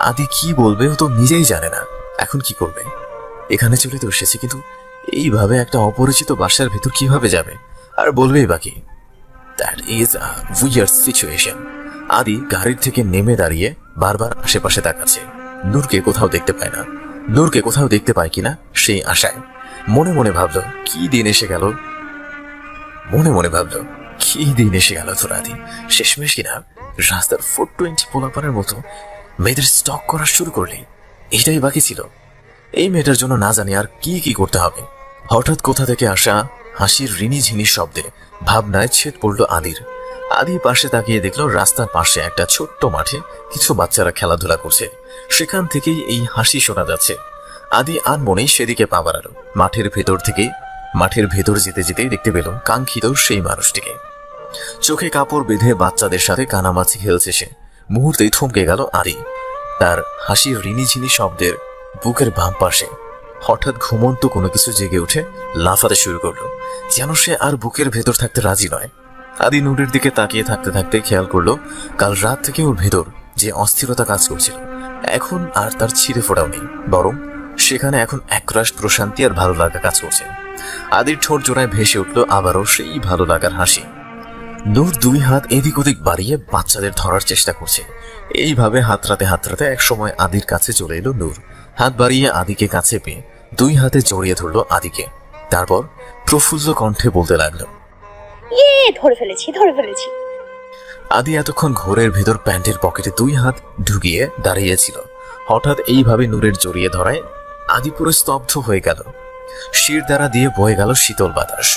আদি কি বলবে ও তো নিজেই জানে না। এখন কি করবে? এখানে চলে তো এসেছে, কিন্তু এইভাবে একটা অপরিচিত বাসার ভেতর কিভাবে যাবে আর বলবেই বাকি? That is a weird situation. আদি গাড়ির থেকে নেমে দাঁড়িয়ে বারবার আশেপাশে তাকাচ্ছে। নূরকে কোথাও দেখতে পায় না। নূরকে কোথাও দেখতে পায় কিনা সেই আশায় মনে মনে ভাবলো কি দিন এসে গেল। কি দিন এসে গেল তোর আদি। শেষমেশ কিনা রাস্তার 420 পোলাপানের মতো মেয়েদের স্টক করা শুরু করলে। এটাই বাকি ছিল। এই মেয়েটার জন্য না জানি আর কি কি করতে হবে। হঠাৎ কোথা থেকে আসা হাসির ঋণি ঝিনি শব্দে ভাবনায় ছেদ পড়ল আদির। আদি পাশে তাকিয়ে দেখলো রাস্তার পাশে একটা ছোট্ট মাঠে কিছু বাচ্চারা খেলাধুলা করছে। সেখান থেকেই এই হাসি শোনা যাচ্ছে। আদি আনমনেই সেদিকে পা বাড়ালো। মাঠের ভেতর যেতে যেতেই দেখতে পেল কাঙ্ক্ষিত সেই মানুষটিকে। চোখে কাপড় বেঁধে বাচ্চাদের সাথে কানামাছি খেলছে সে। মুহূর্তেই থমকে গেল আদি। তার হাসির রিনিঝিনি শব্দের বুকের বাম পাশে হঠাৎ ঘুমন্ত কোনো কিছু জেগে উঠে লাফাতে শুরু করলো, যেন সে আর বুকের ভেতর থাকতে রাজি নয়। আদি নূরের দিকে তাকিয়ে থাকতে থাকতে খেয়াল করলো কাল রাত থেকে ওর ভেতর যে অস্থিরতা কাজ করছিল এখন আর তার ছিঁড়ে ফোটাও নেই, বরং সেখানে এখন একরাশ প্রশান্তি আর ভালো লাগা কাজ করছে। আদির ঠোঁট জোড়ায় ভেসে উঠলো আবারও সেই ভালো লাগার হাসি। নূর দুই হাত এদিক ওদিক বাড়িয়ে বাচ্চাদের ধরার চেষ্টা করছে। এইভাবে হাতড়াতে এক সময় আদির কাছে চলে এলো নূর। হাত বাড়িয়ে আদিকে কাছে পেয়ে দুই হাতে জড়িয়ে ধরলো আদিকে। তারপর প্রফুল্ল কণ্ঠে বলতে লাগলো, ধরে ফেলেছি। আদি এতক্ষণ ঘোরের ভেতর প্যান্টের পকেটে দুই হাত ঢুকিয়ে দাঁড়িয়েছিল। হঠাৎ এইভাবে নূরের জড়িয়ে ধরায় আদি পুরো স্তব্ধ হয়ে গেল। শির দ্বারা দিয়ে বয়ে গেল শীতল বাতাস।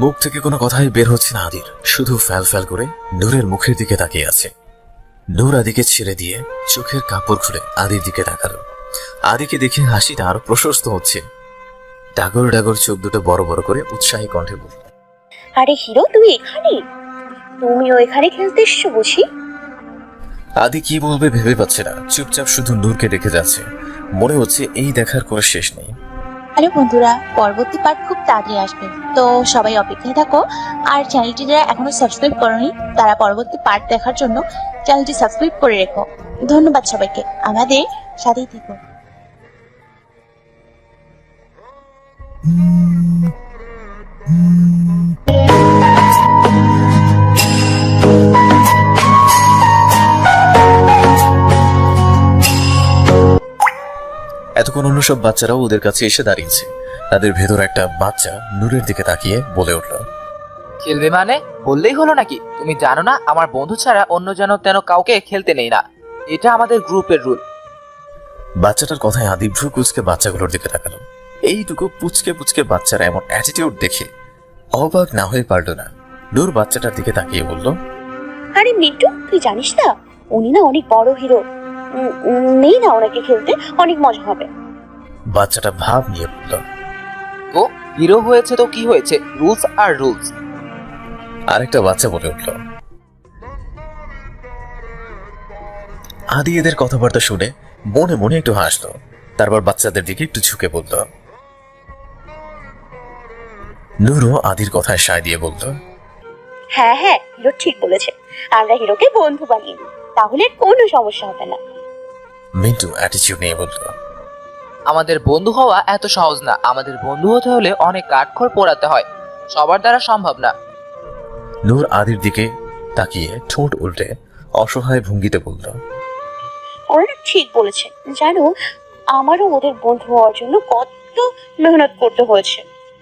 মুখ থেকে কোনো কথাই বের হচ্ছে না আদির, শুধু ফ্যাল করে নূরের মুখের দিকে তাকিয়ে আছে। নূর আদিকে ছেড়ে দিয়ে চোখের কাপড় খুলে আদির দিকে তাকালো। আদিকে দেখে হাসিটা আরো প্রশস্ত হচ্ছে। ডাগর ডাগর চোখ দুটো বড় বড় করে উৎসাহী কণ্ঠে বলল, আরে হিরো, তুমি এখানে? তুমিও এখানে খেলতে এসছো বুঝি? আদি কি বলবে ভেবে পাচ্ছে না, চুপচাপ শুধু নূরকে দেখে যাচ্ছে। মনে হচ্ছে এই দেখার কোনো শেষ নেই। হ্যালো বন্ধুরা, পরবর্তী পার্ট খুব তাড়াতাড়ি আসবে, তো সবাই অপেক্ষায় থাকো। আর চ্যানেলটি যারা এখনো সাবস্ক্রাইব করনি তারা পরবর্তী পার্ট দেখার জন্য চ্যানেলটি সাবস্ক্রাইব করে রেখো। ধন্যবাদ সবাইকে, আমাদের সাথেই থেকো। এতক্ষণ অন্য সব বাচ্চারাও ওদের কাছে এসে দাঁড়িয়েছে। তাদের ভেতর একটা বাচ্চা নূরের দিকে তাকিয়ে বলে উঠল, খেলবে মানে বললেই হলো নাকি? তুমি জানো না আমার বন্ধু ছাড়া অন্য যেন তেন কাউকে খেলতে নেই না, এটা আমাদের গ্রুপের রুল। বাচ্চাটার কথায় আদি ভ্রু কুচকে বাচ্চাগুলোর দিকে তাকালো। এইটুকু পুচকে বাচ্চারা এমন অ্যাটিটিউড দেখে অবাক না হয়ে পারল না। নূর বাচ্চাটার দিকে তাকিয়ে বলল, আরে মিন্টু, তুই জানিস না উনি না অনেক বড় হিরো। নেই না ওনাকে খেলতে, অনেক মজা হবে। বাচ্চাটা ভাব নিয়ে বলল, তো হিরো হয়েছে তো কি হয়েছে, রুলস আর রুলস। আরেকটা বাচ্চা বলে উঠল। আদি এদের কথাবার্তা শুনে মনে মনে একটু হাসলো। তারপর বাচ্চাদের দিকে একটু ঝুঁকে বলল। নূরও আদির কথায় সায় দিয়ে বলল, হ্যাঁ, হিরো ঠিক বলেছে, আমরা হিরোকে বন্ধু বানিয়ে নিই, তাহলে কোনো সমস্যা হবে না। মিন্টু অ্যাটিটিউড নিয়ে বলল, আমাদের বন্ধু হওয়া এত সহজ না, আমাদের বন্ধু হতে হলে অনেক কাঠখড় পোড়াতে হয়, সবার দ্বারা সম্ভব না। নূর আদির দিকে তাকিয়ে ঠোঁট উল্টে অসহায় ভঙ্গিতে বলল, ওরা ঠিক বলেছে, জানো আমারও ওদের বন্ধু হওয়ার জন্য কত মেহনত করতে হয়েছে।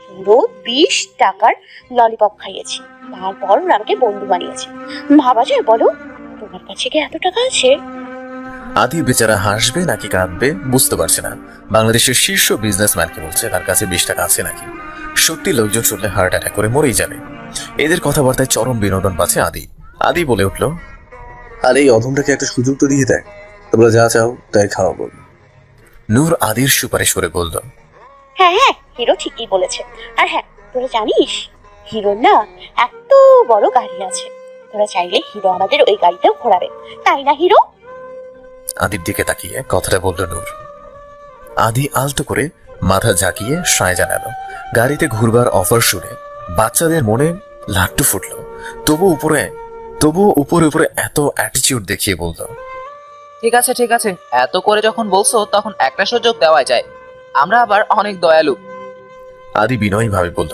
পুরো 20 টাকার ললিপপ খাইয়েছি, তারপর ওরা আমাকে বন্ধু বানিয়েছে। ভাবা যায় বলো? তোমার কাছে কি এত টাকা আছে? আদি বেচারা হাসবে নাকি কাঁদবে বুঝতে পারছে না। বাংলাদেশের শীর্ষ বিজনেসম্যানকে বলছে তার কাছে 20 টাকা আছে নাকি। সত্যি লোকজন শুনলে হার্ট অ্যাটাক করে মরেই যাবে। এদের কথাবার্তায় চরম বিনোদন পাচ্ছে আদি। আদি বলে উঠল, আর এই অধমটাকে একটা সুযোগ তো দিয়ে দেয়, তোমরা যা চাও তাই খাওয়াবো। নূর আদির সুপারিশ করে বলল, হ্যাঁ, হিরো ঠিকই বলেছে। আর হ্যাঁ, তোরা জানিস হিরোর না এত বড় গাড়ি আছে, তোরা চাইলে হিরো আমাদের ওই গাড়িতেও ঘোরাবে, তাই না হিরো? আদির দিকে তাকিয়ে কথাটা বলল নূর। আদি আলতো করে মাথা ঝাঁকিয়ে সায় জানালো। গাড়িতে ঘুরবার অফার শুনে বাচ্চাদের মনে লাট্টু ফুটলো। তবুও উপরে এত অ্যাটিটিউড দেখিয়ে বলল, ঠিক আছে, এত করে যখন বলছো তখন একটা সুযোগ দেওয়া যায়, আমরা আবার অনেক দয়ালু। আদি বিনয়ী ভাবে বলল,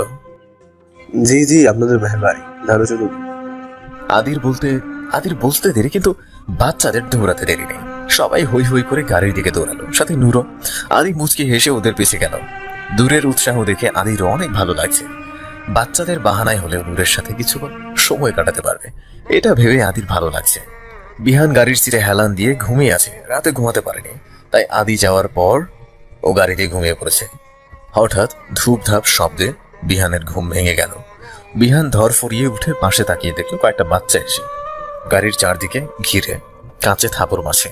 জি আপনাদের মেহরবানি, ভালো চলুন। আদির বলতে দেরি, কিন্তু বাচ্চাদের দৌড়াতে দেরি নেই। সবাই হই হই করে গাড়ির দিকে দৌড়ালো, সাথে নূরও। আদি মুচকি হেসে ওদের পিছে গেল। দূরের উৎসাহ দেখে আদিরও অনেক ভালো লাগছে। বাচ্চাদের বাহানায় হলেও নূরের সাথে কিছুক্ষণ সময় কাটাতে পারবে, এটা ভেবে আদির ভালো লাগছে। বিহান গাড়ির সিটে হেলান দিয়ে ঘুমিয়ে আছে, রাতে ঘুমাতে পারেনি, তাই আদি যাওয়ার পর ও গাড়িতে ঘুমিয়ে পড়েছে। হঠাৎ ধূপধাপ শব্দে বিহানের ঘুম ভেঙে গেল। বিহান ধর ফরিয়ে উঠে পাশে তাকিয়ে দেখলো কয়েকটা বাচ্চা এসে গাড়ির চারদিকে ঘিরে কাঁচে থাপড় মাছে।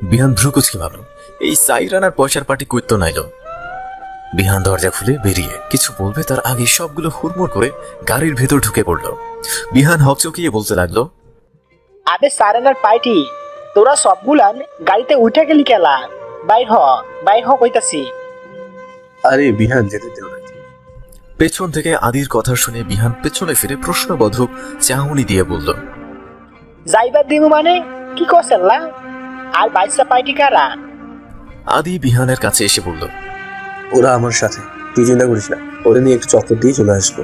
বিহান ভ্রুকুচকে ভাবল, এই সাইরান আর পয়সার পার্টি কইতো নাইলো। বিহান দরজা খুলে বেরিয়ে কিছু বলবে তার আগে সবগুলো হুড়মুড় করে গাড়ির ভেতর ঢুকে পড়লো। বিহান হকচকিয়ে বলতে লাগলো, আবে সারেনার পার্টি, তোরা সবগুলান গাড়িতে উঠে গেলি কেলা? বাইর হ কইতাছি। আরে বিহান, যেতে দেও না। পেছন থেকে আদির কথা শুনে বিহান পেছনে ফিরে প্রশ্নবোধক চাহনি দিয়ে বলল, যাইবার দিমু মানে কি করছেন? আর বাইসা পার্টি কারা? আদি বিহানের কাছে এসে বলল, ওরা আমার সাথে, তুই চিন্তা করিস না, ওরা নিয়ে একটু চক্কর দিয়ে চলে আসবো।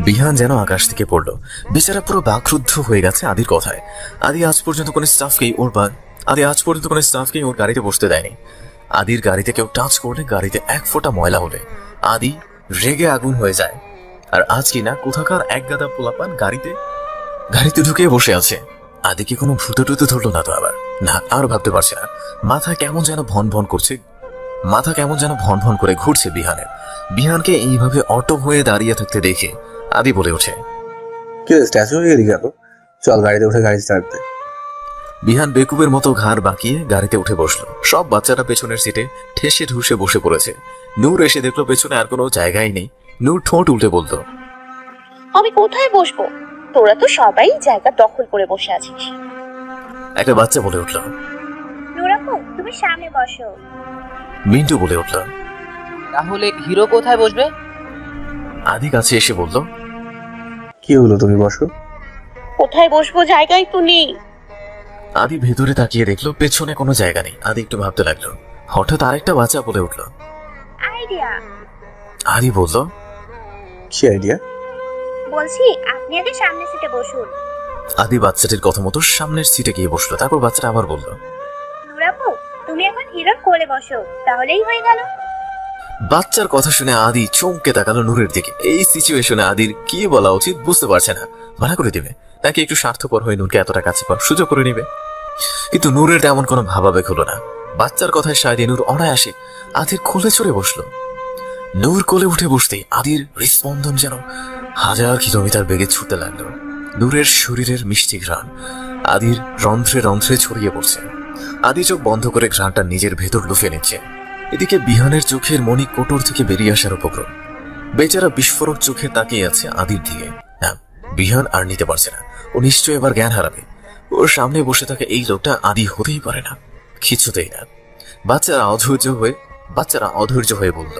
বিহান যেন আকাশ থেকে পড়লো। বেচারা পুরো বাকরুদ্ধ হয়ে গেছে আদির কথায়। আদি আজ পর্যন্ত কোনো স্টাফকেই ওর গাড়িতে বসতে দেয়নি। আদির গাড়িতে কেউ টাচ করলে, গাড়িতে এক ফোঁটা ময়লা হলে আদি রেগে আগুন হয়ে যায়। আর আজ কিনা কোথাকার এক গাদা পোলাপান গাড়িতে ঢুকে বসে আছে। আদিকে কোনো ভূত টুতে ধরলো না তো আবার? না, আর ভাবতে পারছে না। মাথা কেমন যেন ভন করে ঘুরছে বিহানের। বিহানকে এইভাবে অটো হয়ে দাঁড়িয়ে থাকতে দেখে আদি বলে ওঠে, কি স্ট্যাচু হয়ে গেলি কেন? চল গাড়িতে উঠে গাড়ি স্টার্ট দে। বিহান বেকুবের মতো ঘাড় বাঁকিয়ে গাড়িতে উঠে বসলো। সব বাচ্চারা পেছনের সিটে ঠেসে ঢুসে বসে পড়েছে। নূর এসে দেখলো পেছনে আর কোনো জায়গাই নেই। নূর ঠোঁট উল্টে বলল, আমি কোথায় বসবো? তোরা তো সবাই জায়গা দখল করে বসে আছিস। একটা বাচ্চা বলে উঠল। নুরাপু, তুমি সামনে বসো। মিন্টু বলে উঠল। তাহলে হিরো কোথায় বসবে? আদি কাছে এসে বলল, কি হলো, তুমি বসো। কোথায় বসবো? জায়গাই তো নেই। আদি ভেতরে তাকিয়ে দেখলো পেছনে কোনো জায়গা নেই। আদি একটু ভাবতে লাগলো। হঠাৎ আরেকটা বাচ্চা বলে উঠল। আইডিয়া। আদি বলল, কি আইডিয়া? বলছি আপনি আগে সামনে সিটে বসুন। আদি বাচ্চাটির কথা মতো সামনের সিটে গিয়ে বসলো। তারপর বাচ্চাটা আবার বলল, নুরাপু, তুমি এখন হিরোর কোলে বসো, তাহলেই হয়ে গেল। বাচ্চার কথা শুনে আদি চমকে তাকালো নূরের দিকে। এই সিচুয়েশনে আদির কি বলা উচিত বুঝতে পারছে না। মানা করে দিবে নাকি একটু স্বার্থপর হয়ে নূরকে এতটা কাছে পাওয়ার সুযোগ করে নিবে? কিন্তু নূরের তেমন কোনো ভাবাবেগ হলো না। বাচ্চার কথায় সায়দে নূর অনায়াসে আদির কোলে চড়ে বসলো। নূর কোলে উঠে বসতেই আদির হৃৎস্পন্দন যেন 1000 কিলোমিটার বেগে ছুটতে লাগলো। নূরের শরীরের মিষ্টি ঘ্রাণ আদির রন্ধ্রে রন্ধ্রে ছড়িয়ে পড়ছে। আদি চোখ বন্ধ করে ঘ্রাণটা নিজের ভেতর লুফে নিচ্ছে। এদিকে বিহানের চোখের মণি কোটর থেকে বেরিয়ে আসার উপক্রম। বেচারা বিস্ফোরক চোখে তাকিয়ে আছে আদির দিকে। না, বিহান আর নিতে পারছে না। ও নিশ্চয়ই এবার জ্ঞান হারাবে। ওর সামনে বসে থাকা এই লোকটা আদি হতেই পারে না, কিছুতেই না। বাচ্চারা অধৈর্য হয়ে বলল,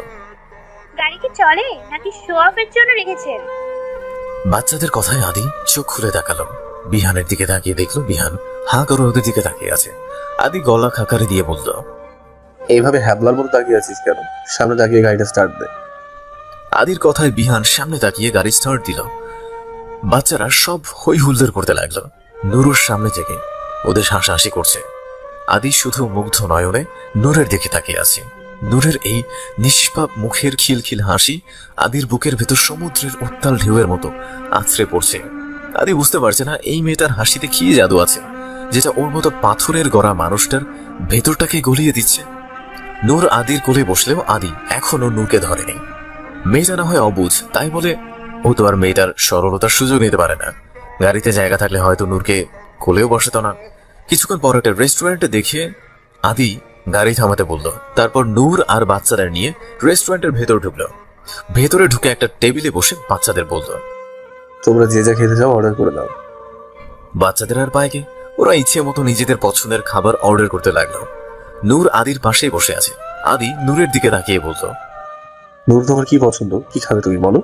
গাড়ি কি চলে নাকি শো অফের জন্য রেখেছেন? বাচ্চাদের কথায় আদি চোখ খুলে তাকালো। বিহানের দিকে তাকিয়ে দেখলো বিহান হাঁ করে ওদের দিকে তাকিয়ে আছে। আদি গলা খাকারে দিয়ে বলল, এইভাবে হ্যাবলার মতো তাকিয়ে আছিস কেন? সামনে তাকিয়ে গাড়িটা স্টার্ট দে। আদির কথায় বিহান সামনে তাকিয়ে গাড়ি স্টার্ট দিল। বাচ্চারা সব হই হুল্লোড় করতে লাগলো। নুরুর সামনে থেকে ওদের হাসাহাসি করছে। আদি শুধু মুগ্ধ নয়নে নূরের দিকে তাকিয়ে আছে। নূরের এই নিষ্পাপ মুখের খিলখিল হাসি আদির বুকের ভেতর সমুদ্রের উত্তাল ঢেউয়ের মতো আছড়ে পড়ছে। আদি বুঝতে পারছে না এই মেয়েটার হাসিতে কি জাদু আছে, যেটা ওর মতো পাথরের গড়া মানুষটার ভেতরটাকে গলিয়ে দিচ্ছে। নূর আদির কোলে বসলেও আদি এখনো নূরকে ধরেনি। মেয়েটা না হয় অবুঝ, তাই বলে ও তো আর মেয়েটার সরলতার সুযোগ নিতে পারে না। গাড়িতে জায়গা থাকলে হয়তো নূরকে কোলেও বসাতো না। কিছুক্ষণ পর একটা রেস্টুরেন্টে দেখে আদি গাড়ি থামাতে বললো। তারপর নূর আর বাচ্চাদের নিয়ে রেস্টুরেন্টের ভেতর ঢুকলো। ভেতরে ঢুকে একটা টেবিলে বসে বাচ্চাদের বলল, তোমরা যে যা খেতে চাও অর্ডার করে দাও। বাচ্চাদের আর পায়কে ওরা ইচ্ছে মতো নিজেদের পছন্দের খাবার অর্ডার করতে লাগলো। নূর আদির পাশেই বসে আছে। আদি নূরের দিকে তাকিয়ে বলল, নূর, তোমার কি পছন্দ? কি খাবে তুমি বলো?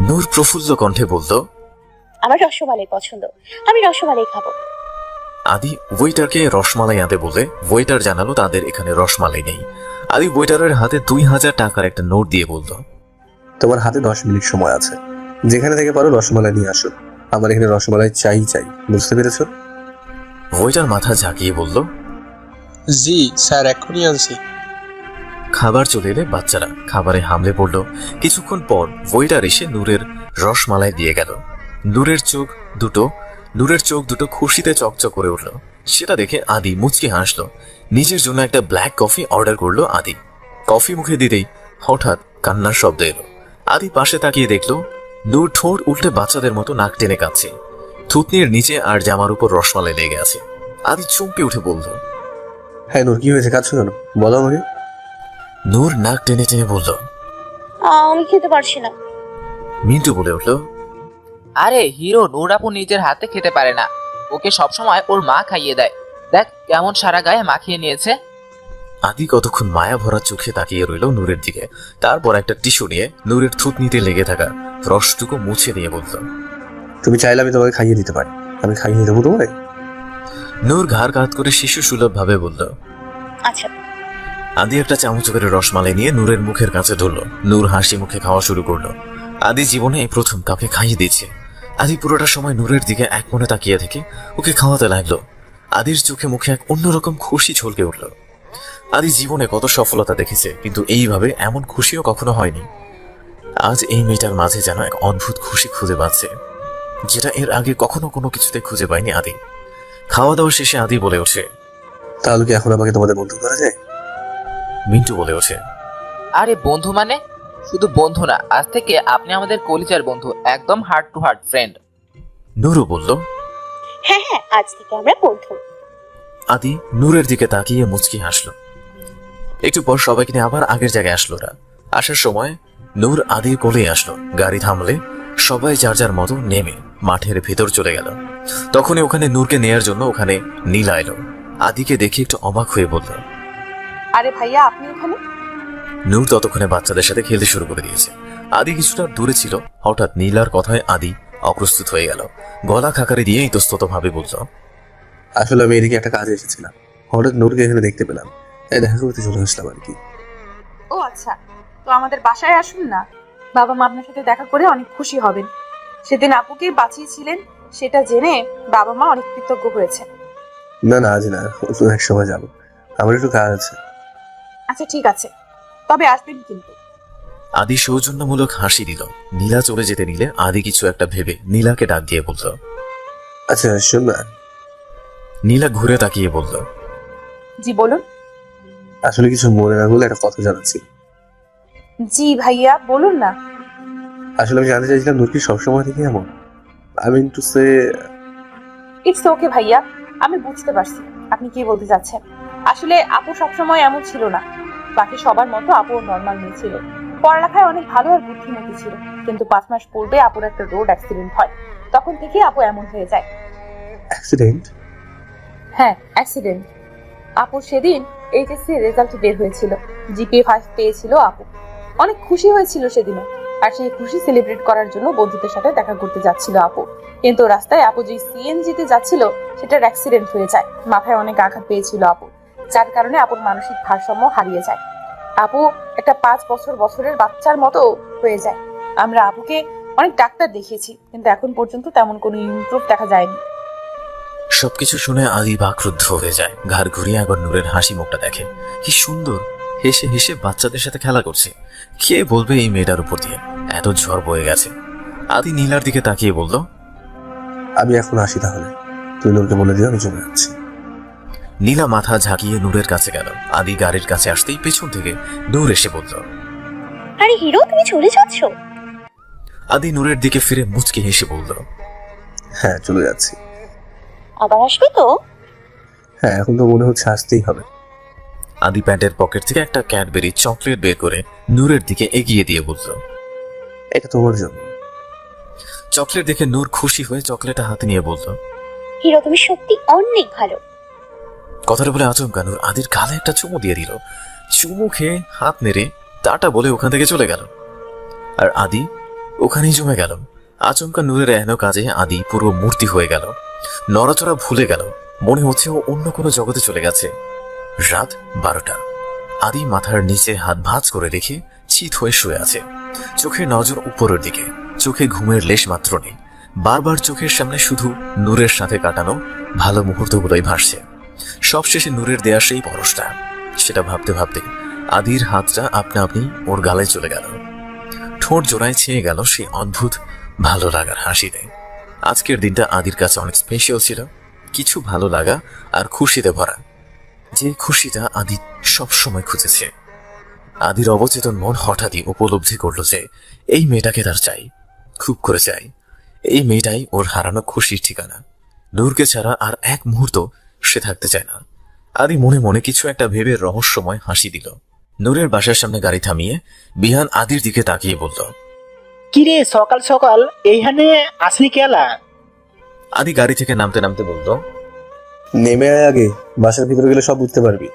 নূর প্রফুল্ল কণ্ঠে বলল, আমার রসমালাই পছন্দ, আমি রসমালাই খাবো। আদি ওয়েটারকে রসমালাই আনতে বলে ওয়েটার জানালো তাদের এখানে রসমালাই নেই। আদি ওয়েটারের হাতে 2000 টাকার একটা নোট দিয়ে বলল, তোমার হাতে 10 মিনিট সময় আছে, যেখানে থেকে পারো রসমালাই নিয়ে আসো। আমার এখানে রসমালাই চাই, বুঝতে পেরেছো? ওয়েটার মাথা ঝাঁকিয়ে বলল, জি স্যার, এক্ষুনি আনছি। খাবার চলে এলে বাচ্চারা খাবারে হামলে পড়লো। কিছুক্ষণ পর ওয়েটার এসে নূরের রসমালাই দিয়ে গেল। নূরের চোখ দুটো খুশিতে চকচক করে উঠলো। সেটা দেখে আদি মুচকি হাসলো। নিজের জন্য একটা ব্ল্যাক কফি অর্ডার করলো আদি। কফি মুখে দিতেই হঠাৎ কান্নার শব্দ এলো। আদি পাশে তাকিয়ে দেখলো নূর ঠোঁট উল্টে বাচ্চাদের মতো নাক টেনে কাঁদছে। থুতনির নিচে আর জামার উপর রসমালাই লেগে আছে। আদি চমকে উঠে বলল, হ্যাঁ নূর, কি হয়েছে, কাঁদছো কেন, বলো আমাকে। নূর নাক টেনে টেনে বলল। আমি খেতে পারছি না। মিন্টু বলে উঠল, আরে হিরো, নূর আপু নিজের হাতে খেতে পারে না, ওকে সবসময় ওর মা খাইয়ে দেয়। দেখ কেমন সারা গায়ে মাখিয়ে নিয়েছে। আদি কতক্ষণ মায়া ভরা চোখে তাকিয়ে রইল নূরের দিকে। তারপর একটা টিস্যু নিয়ে নূরের থুতনিতে লেগে থাকা রসটুকু মুছে নিয়ে বলল, তুমি চাইলে আমি তোমাকে খাইয়ে দিতে পারি, আমি খাইয়ে দেবো তোমায়। নূর ঘাড় কাত করে শিশু সুলভ ভাবে বলল। আচ্ছা। আদি একটা চামচ করে রসমালাই নিয়ে নূরের মুখের কাছে ধরল। নূর হাসি মুখে খাওয়া শুরু করলো। আদি জীবনে এই প্রথম কাউকে খাইয়ে দিচ্ছে। আদি পুরোটা সময় নূরের দিকে এক মনে তাকিয়ে থেকে ওকে খাওয়াতে লাগলো। আদির চোখে মুখে এক অন্যরকম খুশি ছলকে উঠল। আদি জীবনে কত সফলতা দেখেছে, কিন্তু এইভাবে এমন খুশিও কখনো হয়নি। আজ এই মেয়েটার মাঝে যেন এক অদ্ভুত খুশি খুঁজে পাচ্ছে, যেটা এর আগে কখনো কোনো কিছুতে খুঁজে পায়নি আদি। খাওয়া দাওয়া শেষে আদি বলে ওঠে, তাহলে কি এখন আমাকে তোমাদের বন্ধু করা যায়? মিন্টু বলে ওঠে, আরে বন্ধু মানে? শুধু বন্ধু না, আজ থেকে আপনি আমাদের কলিজার বন্ধু, একদম হার্ট টু হার্ট ফ্রেন্ড। নূরও বলল, হ্যাঁ হ্যাঁ, আজ থেকে আমরা বন্ধু। আদি নূরের দিকে তাকিয়ে মুচকি হাসলো। একটু পর সবাইকে নিয়ে আবার আগের জায়গায় আসলো। ওরা আসার সময় নূর আদির কোলে আসলো। গাড়ি থামলে সবাই যার যার মতো নেমে মাঠের ভেতর চলে গেল। তখনই ওখানে নূরকে নেয়ার জন্য ওখানে নীলা এলো। আদিকে দেখে একটু অবাক হয়ে বলল, আরে ভাইয়া, আপনি এখানে? নূর ততক্ষণে বাচ্চাদের সাথে খেলতে শুরু করে দিয়েছে। আদি কিছুটা দূরে ছিল। হঠাৎ নীলার কথায় আদি অপ্রস্তুত হয়ে গেল। গলা খাকারি দিয়ে ইতস্তত ভাবে বলল, আসলে আমি এদিকে একটা কাজে এসেছিলাম, হঠাৎ নূরকে এখানে দেখতে পেলাম, তাই দেখা করতে চলে আসলাম আর কি। ও আচ্ছা, তো আমাদের বাসায় আসুন না, বাবা মা আপনার সাথে দেখা করে অনেক খুশি হবেন। সেদিন আপুকে বাঁচিয়েছিলেন, সেটা জেনে বাবা মা অনেক কৃতজ্ঞ হয়েছে। না না, আজ না, অন্য এক সময় যাবো, আমার একটু কাজ আছে। আচ্ছা ঠিক আছে, তবে আসবেন কিন্তু। আদি সৌজন্যমূলক হাসি দিল। নীলা চলে যেতে নিলে আদি কিছু একটা ভেবে নীলাকে ডাক দিয়ে বলল, আচ্ছা শোন না, নীলা ঘুরে তাকিয়ে বলল, জি বলুন। আসলে কিছু মনে না করলে একটা কথা জানাচ্ছি। জি ভাইয়া বলুন না। আসলে আমি জানতে চাইছিলাম নূর কি সবসময় থেকে এমন, I mean to say. It's okay ভাইয়া, আমি বুঝতে পারছি আপনি কি বলতে চাচ্ছেন। আসলে আপু সবসময় এমন ছিল না, বাকি সবার মতো আপু নর্মাল মেয়ে ছিল। পড়ালেখায় অনেক ভালো আর বুদ্ধিমতী ছিল, কিন্তু 5 মাস পূর্বে আপুর একটা রোড অ্যাক্সিডেন্ট হয়। তখন থেকে আপু এমন হয়ে যায়। অ্যাক্সিডেন্ট? হ্যাঁ অ্যাক্সিডেন্ট। আপুর সেদিন এইচএসসি রেজাল্ট বের হয়েছিল, জিপিএ 5 পেয়েছিল আপু। অনেক খুশি হয়েছিল সেদিনও, আর সেই খুশি সেলিব্রেট করার জন্য বন্ধুদের সাথে দেখা করতে যাচ্ছিল আপু। কিন্তু রাস্তায় আপু যে সিএনজিতে যাচ্ছিল সেটার অ্যাক্সিডেন্ট হয়ে যায়। মাথায় অনেক আঘাত পেয়েছিল আপু, যার কারণে আপুর মানসিক ভারসাম্য হারিয়ে যায়। আপু একটা 5 বছরের বাচ্চার মতো হয়ে যায়। আমরা আপুকে অনেক ডাক্তার দেখিয়েছি, কিন্তু এখন পর্যন্ত তেমন কোনো ইমপ্রুভ দেখা যায়নি। সবকিছু শুনে আদি বাকরুদ্ধ হয়ে যায়। ঘাড় ঘুরিয়ে একবার নূরের হাসি মুখটা দেখে। কি সুন্দর হেসে হেসে বাচ্চাদের সাথে খেলা করছে। কে বলবে এই মেয়েটার উপর দিয়ে এত ঝড় বয়ে গেছে। আদি নীলার দিকে তাকিয়ে বলল, আমি এখন আসি, তাহলে তুই নূরকে বলে দিও আমি চলে যাচ্ছি। নীলা মাথা ঝাঁকিয়ে নূরের কাছে গেল। আদি গাড়ির কাছে আসতেই পেছন থেকে নূর এসে বলল, আরে হিরো, তুমি চলে যাচ্ছ? আদি নূরের দিকে ফিরে মুচকি হেসে বলল, হ্যাঁ চলে যাচ্ছি। আবার আসবে তো? হ্যাঁ এখন তো মনে হচ্ছে আসতেই হবে। আদি প্যান্টের পকেট থেকে একটা ক্যাডবেরি চকলেট বের করে নূরের দিকে এগিয়ে দিয়ে বলল, এটা তোমার জন্য। চকলেট দেখে নূর খুশি হয়ে চকলেটটা হাতে নিয়ে বলল, হিরো, তুমি সত্যি অনেক ভালো। কথাটা বলে আচমকা নূর আদির গালে একটা চুমু দিয়ে দিল। চুমু খেয়ে হাত নেড়ে টাটা বলে ওখান থেকে চলে গেল। আর আদি ওখানেই জমে গেল। আচমকা নূরের এহেন কাজে আদি পুরো মূর্তি হয়ে গেল। নড়াচড়া ভুলে গেল। মনে হচ্ছে ও অন্য কোনো জগতে চলে গেছে। রাত 12টা। আদি মাথার নিচে হাত ভাঁজ করে রেখে চিত হয়ে শুয়ে আছে। চোখের নজর উপরের দিকে। চোখে ঘুমের লেশ মাত্র নেই। বারবার চোখের সামনে শুধু নূরের সাথে কাটানো ভালো মুহূর্তগুলোই ভাসছে। সবশেষে নূরের দেয়া সেই পরশটা, সেটা ভাবতে ভাবতে আদির হাতটা আপনা আপনি ওর গালে চলে গেল। ঠোঁট জোড়ায় ছেয়ে গেল সেই অদ্ভুত ভালো লাগার হাসিতে। আজকের দিনটা আদির কাছে অনেক স্পেশাল ছিল। কিছু ভালো লাগা আর খুশিতে ভরা, যে খুশিটা আদি সব সময় খুঁজেছে। আদির অবচেতন মন হঠাৎই উপলব্ধি করলো যে এই মেয়েটাকে তার চাই, খুব করে চাই। এই মেয়েটাই ওর হারানো খুশির ঠিকানা। নূরকে ছাড়া আর এক মুহূর্ত সে থাকতে চায় না। আদি মনে মনে কিছু একটা ভেবে রহস্যময় হাসি দিল। নূরের বাসার সামনে গাড়ি থামিয়ে বিহান আদির দিকে তাকিয়ে বলল, কিরে সকাল সকাল এইখানে আসলি কেলা? আদি গাড়ি থেকে নামতে নামতে বলল, নেমে আয় আগে, বাসার ভিতরে গেলে সব বুঝতে পারবি।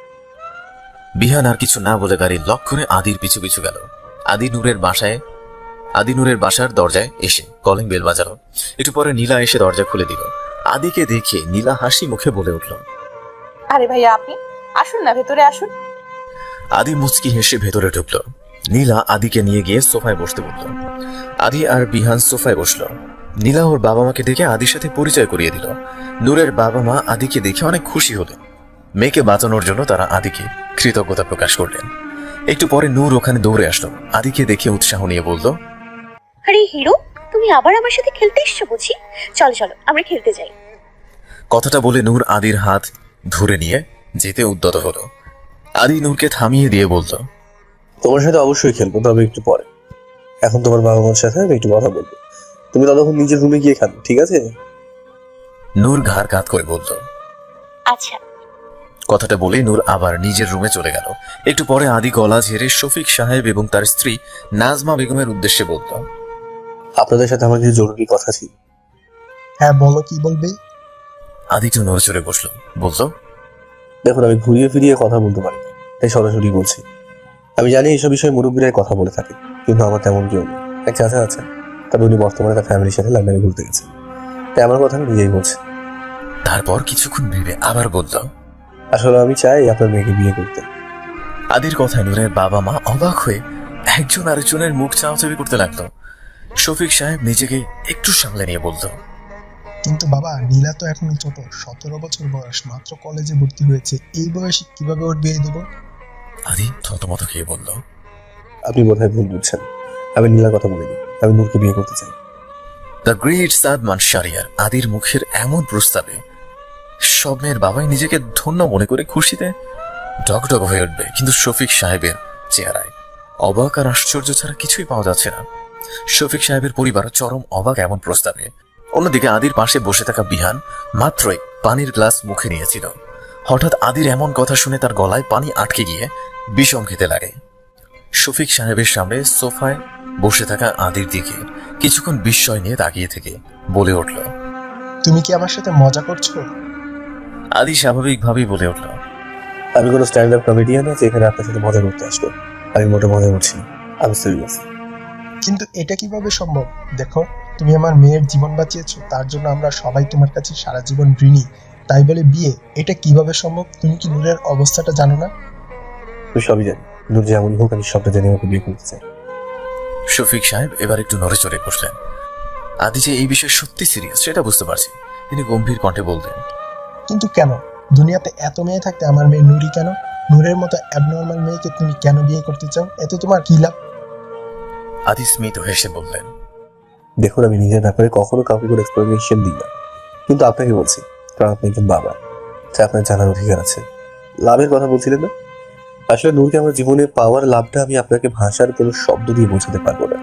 বিহান আর কিছু না বলে গাড়ির লক করে আদির পিছু পিছু গেল। আদি নূরের বাসার দরজায় এসে কলিং বেল বাজালো। একটু পরে নীলা এসে দরজা খুলে দিল। আদিকে দেখে নীলা হাসি মুখে বলে উঠল, আরে ভাইয়া আপনি আসুন না, ভেতরে আসুন। আদি মুচকি হেসে ভেতরে ঢুকলো। নীলা আদিকে নিয়ে গিয়ে সোফায় বসতে বলল। আদি আর বিহান সোফায় বসলো। নীলা ওর বাবা মাকে দেখে আদির সাথে পরিচয় করিয়ে দিল। নূরের বাবা মা আদিকে দেখে অনেক খুশি হলেন। মেয়েকে বাঁচানোর জন্য তারা আদিকে কৃতজ্ঞতা প্রকাশ করলেন। একটু পরে নূর ওখানে দৌড়ে আসলো। আদিকে দেখে উৎসাহ নিয়ে বলল, আরে হিরো, তুমি আবার আমার সাথে খেলতে এসছো বুঝি? চলো চলো আমরা খেলতে যাই। কথাটা বলে নূর আদির হাত ধরে নিয়ে যেতে উদ্যত হলো। আদি নূরকে থামিয়ে দিয়ে বলল, তোমার সাথে অবশ্যই খেলবো, তবে একটু পরে। এখন তোমার বাবা মার সাথে আমি একটু কথা বলবো। তুমি ততক্ষণ নিজের রুমে গিয়ে খেলো, ঠিক আছে? নূর ঘাড় কাত করে বলল। আচ্ছা। কথাটা বলে নূর আবার নিজের রুমে চলে গেল। একটু পরে আদি গলা ঝেড়ে শফিক সাহেব এবং তার স্ত্রী নাজমা বেগমের উদ্দেশ্যে বলল, আপনাদের সাথে আমার কিছু জরুরি কথা ছিল। হ্যাঁ বলো, কি বলবে? আদি একটু নড়ে চড়ে বসলো, বলল, দেখুন, আমি ঘুরিয়ে ফিরিয়ে কথা বলতে পারি না, তাই সরাসরি বলছি। আমি জানি এইসব বিষয়ে মুরব্বীরাই কথা বলে থাকে, কিন্তু আমার তেমন কেউ নেই। এক চাচা আছেন, তবে উনি বর্তমানে তার ফ্যামিলির সাথে লন্ডনে ঘুরতে গেছেন, তাই আমার কথা আমি নিজেই বলছি। তারপর কিছুক্ষণ ভেবে আবার বলল, আসলে আমি চাই আপনার মেয়েকে বিয়ে করতে। আদির কথায় নূরের বাবা মা অবাক হয়ে একজন আরেকজনের মুখ চাওয়াচাবি করতে লাগলো। শফিক সাহেব নিজেকে একটু সামলে নিয়ে বলল, কিন্তু বাবা, নীলা তো এখন ছোট, 17 বছর বয়স, মাত্র কলেজে ভর্তি হয়েছে। এই বয়সে কিভাবে ওর বিয়ে দেবো? আদি থতমত খেয়ে বলল, আপনি বোধহয় ভুল বুঝছেন। আমি নীলার কথা বলিনি, আমি নূরকে বিয়ে করতে চাই। দ্য গ্রেট সাদমান শারিয়ার আদির মুখের এমন প্রস্তাবে সব মেয়ের বাবাই নিজেকে ধন্য মনে করে খুশিতে ডগডগ হয়ে উঠবে, কিন্তু শফিক সাহেবের চেহারায় অবাক আর আশ্চর্য ছাড়া কিছুই পাওয়া যাচ্ছে না। শফিক সাহেবের পরিবার চরম অবাক এমন প্রস্তাবে। অন্যদিকে আদির পাশে বসে থাকা বিহান মাত্রই পানির গ্লাস মুখে নিয়েছিল। হঠাৎ আদির এমন কথা শুনে তার গলায় পানি আটকে গিয়ে বিষম খেতে লাগে। শফিক সাহেবের সামনে সোফায় বসে থাকা আদির দিকে কিছুক্ষণ বিস্ময় নিয়ে তাকিয়ে থেকে বলে উঠল, তুমি কি আমার সাথে মজা করছো? আদি স্বাভাবিকভাবেই বলে উঠল, আমি কোনো স্ট্যান্ড আপ কমেডিয়ান আছে এখানে আপনার সাথে মজা করতে আসবো? আমি মোটে মজা করছি না, আমি সিরিয়াস। কিন্তু এটা কিভাবে সম্ভব? দেখো, তুমি আমার মেয়ের জীবন বাঁচিয়েছো, তার জন্য আমরা সবাই তোমার কাছে সারা জীবন ঋণী। তাই বলে বিয়ে, এটা কিভাবে সম্ভব? তুমি কি নূরের অবস্থাটা জানো না? আমি সবই জানি, নূর যেমনই হোক আমি সবটা জেনে ওকে বিয়ে করতে চাই। শফিক সাহেব এবার একটু নড়ে চড়ে বসলেন। আদি যে এই বিষয়ে সত্যি সিরিয়াস সেটা বুঝতে পারছি। তিনি গম্ভীর কণ্ঠে বললেন, কিন্তু কেন? দুনিয়াতে এত মেয়ে থাকতে আমার মেয়ে নূরই কেন? নূরের মতো অ্যাবনর্মাল মেয়েকে তুমি কেন বিয়ে করতে চাও? এতে তোমার কি লাভ? আদি স্মিত হেসে বললেন, দেখুন, আমি নিজের ব্যাপারে কখনো কাউকে কোনো এক্সপ্লেনেশন দিই না, কিন্তু আপনাকে বলছি, কারণ আপনি একজন বাবা, তাই আপনার জানার অধিকার আছে। লাভের কথা বলছিলেন না? আসলে নূরকে আমার জীবনে পাওয়ার লাভটা আমি আপনাকে ভাষার কোনো শব্দ দিয়ে বোঝাতে পারবো না।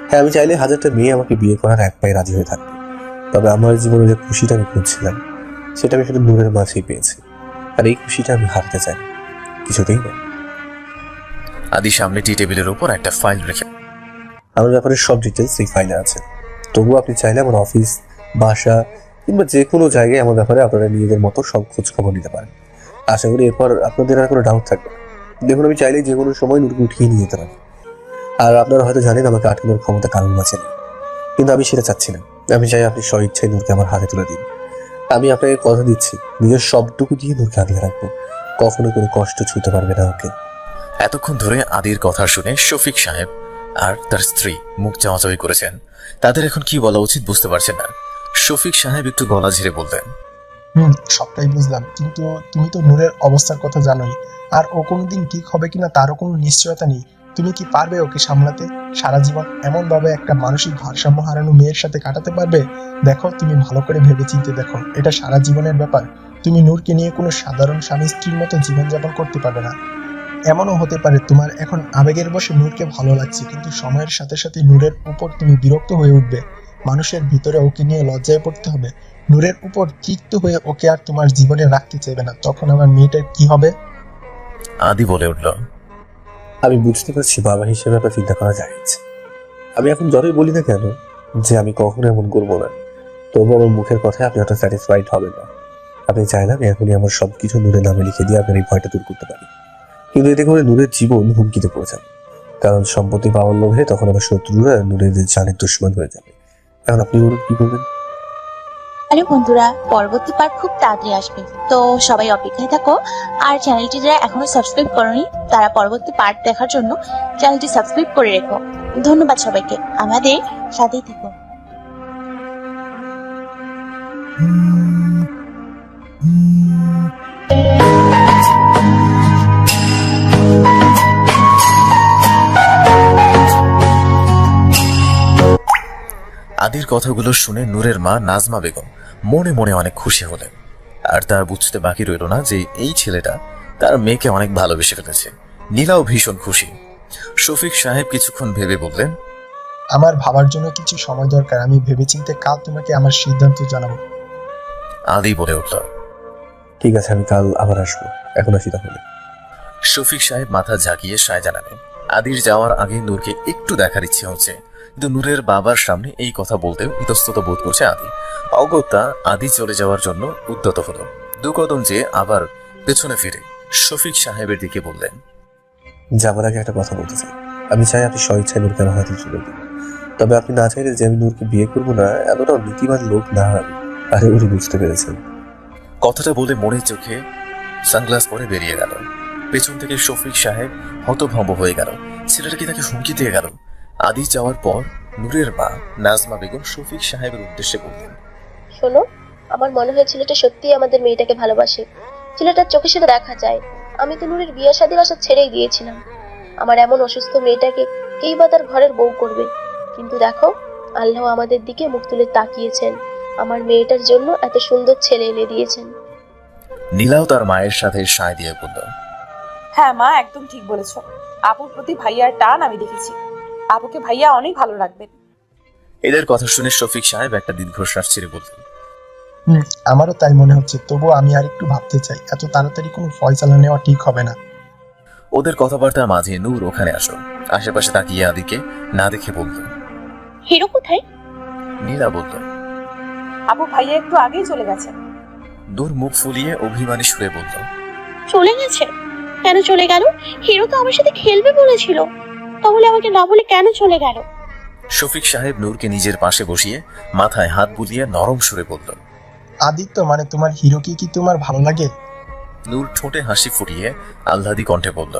হ্যাঁ, আমি চাইলে 1000টা মেয়ে আমাকে বিয়ে করার এক পায়ে রাজি হয়ে থাকবে, তবে আমার জীবনে যে খুশিটা আমি খুঁজছিলাম সেটা আমি শুধু নূরের মাঝেই পেয়েছি, আর এই খুশিটা আমি হারাতে চাই কিছুতেই না। আদি সামনে টি টেবিলের উপর একটা ফাইল রেখে, আমার ব্যাপারে সব ডিটেলস এই ফাইলে আছে। তবুও আপনি চাইলে আমার অফিস, বাসা কিংবা যে কোনো জায়গায় আমার ব্যাপারে আপনারা নিজেদের মতো সব খোঁজ খবর নিতে পারেন। আশা করি এরপর আপনাদের আর কোনো ডাউট থাকবে না। দেখুন, আমি চাইলেই যে কোনো সময় নূরকে উঠিয়ে নিয়ে যেতে পারি, আর আপনারা হয়তো জানেন আমাকে আটকানোর ক্ষমতা কারণ আছে না, কিন্তু আমি সেটা চাচ্ছি না। আমি চাই আপনি স্বইচ্ছায় নূরকে আমার হাতে তুলে দিন। আমি আপনাকে কথা দিচ্ছি, নিজের সবটুকু দিয়ে নূরকে আগলে রাখবো, কখনো কোনো কষ্ট ছুঁতে পারবে না ওকে। এতক্ষণ ধরে আদির কথা শুনে শফিক সাহেব আর তার স্ত্রী মুখ চাওয়াচাওয়ি করেছেন। তাদের এখন কি বলা উচিত বুঝতে পারছেন না। শফিক সাহেব একটু গলা ঝেড়ে বললেন, সবটাই বুঝলাম, কিন্তু তুমি তো নূরের অবস্থার কথা জানোই, আর ও কোনোদিন ঠিক হবে কিনা তারও কোনো নিশ্চয়তা নেই। তুমি কি পারবে ওকে সামলাতে? সারা জীবন এমন ভাবে একটা মানসিক ভারসাম্য হারানো মেয়ের সাথে কাটাতে পারবে? দেখো, তুমি ভালো করে ভেবেচিন্তে দেখো, এটা সারা জীবনের ব্যাপার। তুমি নূরকে নিয়ে কোনো সাধারণ স্বামী স্ত্রীর মতো জীবনযাপন করতে পারবে না। এমনও হতে পারে তোমার এখন আবেগের বশে নূরকে ভালো লাগছে, কিন্তু সময়ের সাথে সাথে নূরের উপর তুমি বিরক্ত হয়ে উঠবে। মানুষের ভিতরে ওকে নিয়ে লজ্জায় পড়তে হবে। নূরের উপর তৃপ্ত হয়ে ওকে আর তোমার জীবনে রাখতে চাইবে না, তখন আমার মেয়েটার কি হবে? আদি বলে উঠল। আমি বুঝতে পারছি বাবা হিসেবে আপনার চিন্তা করা যায়। আমি এখন যতই বলি না কেন যে আমি কখনো এমন করবো না, তবু আমার মুখের কথায় আপনি অত স্যাটিসফাইড হবেন না। আপনি চাইলে আমি এখনই আমার সবকিছু নূরের নামে লিখে দিয়ে আপনার এই ভয়টা দূর করতে পারি, কিন্তু এতে করে নূরের জীবন হুমকিতে পড়ে যাবে। কারণ সম্পত্তি পাওয়ার লোভে তখন আমার শত্রুরা নূরের জানের দুশ্মন হয়ে যাবে। এখন আপনি বলুন কি করবেন? আরে বন্ধুরা, পরবর্তী পার্ট খুব তাড়াতাড়ি আসবে, তো সবাই অপেক্ষায় থাকো। আর চ্যানেলটি যারা এখনো সাবস্ক্রাইব করোনি তারা পরবর্তী পার্ট দেখার জন্য চ্যানেলটি সাবস্ক্রাইব করে রেখো। ধন্যবাদ সবাইকে, আমাদের সাথেই থেকো। আদির কথাগুলো শুনে নূরের মা নাজমা বেগম মনে মনে অনেক খুশি হলেন। আর তার বুঝতে বাকি রইল না যে এই ছেলেটা তার মেয়েকে অনেক ভালোবেসে ফেলেছে। নীলাও ভীষণ খুশি। শফিক সাহেব কিছুক্ষণ ভেবে বললেন, আমার ভাবার জন্য কিছু সময় দরকার, আমি ভেবেচিন্তে কাল তোমাকে আমার সিদ্ধান্ত জানাবো। আদি বলে উঠল। ঠিক আছে, আমি কাল আবার আসবো, এখন আসি তাহলে। শফিক সাহেব মাথা ঝাঁকিয়ে সায় জানালেন। আদির যাওয়ার আগে নূরকে একটু দেখার ইচ্ছে হচ্ছে, কিন্তু নূরের বাবার সামনে এই কথা বলতেও ইতস্তত বোধ করছে আদি। অগত্যা আদি চলে যাওয়ার জন্য উদ্যত হলো। দু কদম যে আবার পেছনে ফিরে শফিক সাহেবের দিকে বললেন, যাবার আগে একটা কথা বলতে চাই। আমি চাই আপনি স্বইচ্ছায় নূরকে আমার হাতে তুলে দিন, তবে আপনি না চাইলে যে আমি নূরকে বিয়ে করবো না এতটাও নীতিবান লোক না আমি। আরে উনি বুঝতে পেরেছেন। কথাটা বলে মনের চোখে সানগ্লাস পরে বেরিয়ে গেল। পেছন থেকে শফিক সাহেব হতভম্ব হয়ে গেল। ছেলেটা কি তাকে হুমকি দিয়ে গেল? আদি যাওয়ার পর নূরের মা নাজমা বেগম শফিক সাহেবের উদ্দেশ্যে বললেন, শোনো, আমার মনে হয় ছেলেটা সত্যিই আমাদের মেয়েটাকে ভালোবাসে। ছেলেটার চোখে সেটা দেখা যায়। আমি তো নূরের বিয়ে শাদীর আশা ছেড়েই দিয়েছিলাম। আমার এমন অসুস্থ মেয়েটাকে কেই বা তার ঘরের বউ করবে? কিন্তু দেখো, আল্লাহ আমাদের দিকে মুখ তুলে তাকিয়েছেন, আমার মেয়েটার জন্য এত সুন্দর ছেলে এনে দিয়েছেন। নীলাও তার মায়ের সাথে সায় দিয়ে বলল, হ্যাঁ মা, একদম ঠিক বলেছো। আপুর প্রতি ভাইয়ার টান আমি দেখেছি। আপুকে ভাইয়া অনেক ভালো রাখবেন। এদের কথা শুনে শফিক সাহেব একটা দীর্ঘশ্বাস ছেড়ে বললেন, আমারও তাই মনে হচ্ছে, তবুও আমি আর একটু ভাবতে চাই। এত তাড়াতাড়ি কোনো ফয়সালা নেওয়া ঠিক হবে না। ওদের কথাবার্তার মাঝে নূর ওখানে আসলো। আশেপাশে তাকিয়ে আদিকে না দেখে বলল, হিরো কোথায়? নীলা বলল। আপু ভাইয়া একটু আগেই চলে গেছে। নূর মুখ ফুলিয়ে অভিমানী সুরে বলল, চলে গেছে? কেন চলে গেল? হিরো তো আমার সাথে খেলবে বলেছিল, তাহলে আমাকে না বলে কেন চলে গেল? শফিক সাহেব নূরকে নিজের পাশে বসিয়ে মাথায় হাত বুলিয়ে নরম সুরে বলল, আদিত্য, মানে তোমার হিরোকে কি তোমার ভালো লাগে? নূর ঠোঁটে হাসি ফুটিয়ে আহ্লাদি কণ্ঠে বলল,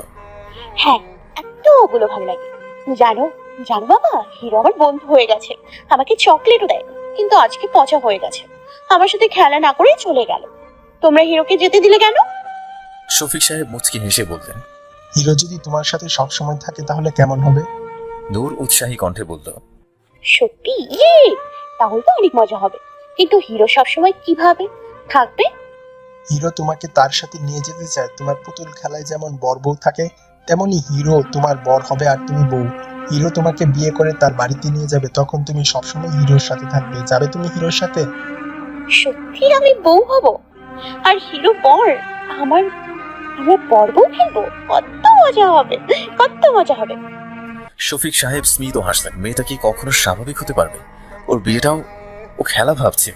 হ্যাঁ, একটু ওগুলো ভালো লাগে। জানো জানো বাবা, হিরো আমার বন্ধু হয়ে গেছে, আমাকে চকলেটও দেয়, কিন্তু আজকে পচা হয়ে গেছে, আমার সাথে খেলা না করেই চলে গেল। তোমরা হিরোকে যেতে দিলে কেন? শফিক সাহেব মুচকি হেসে বললেন, হিরো যদি তোমার সাথে সব সময় থাকে তাহলে কেমন হবে? নূর উৎসাহী কণ্ঠে বলল, সত্যি? তাহলে তো অনেক মজা হবে, কিন্তু হিরো সবসময় কিভাবে থাকবে? হিরো তোমাকে তার সাথে নিয়ে যেতে চায়। তোমার পুতুল খেলায় যেমন বর বউ থাকে, তেমনি হিরো তোমার বর হবে আর তুমি বউ। হিরো তোমাকে বিয়ে করে তার বাড়িতে নিয়ে যাবে, তখন তুমি সবসময় হিরোর সাথে থাকবে। যাবে তুমি হিরোর সাথে? সত্যি আমি বউ হব আর হিরো বর? আমার আমরা বর বউ খেলবো, কত মজা হবে, কত মজা হবে। শফিক সাহেব স্মিত হাসলেন। মেয়েটা কি কখনো স্বাভাবিক হতে পারবে? ওর বিয়েটাও ও খেলা ভাবছে।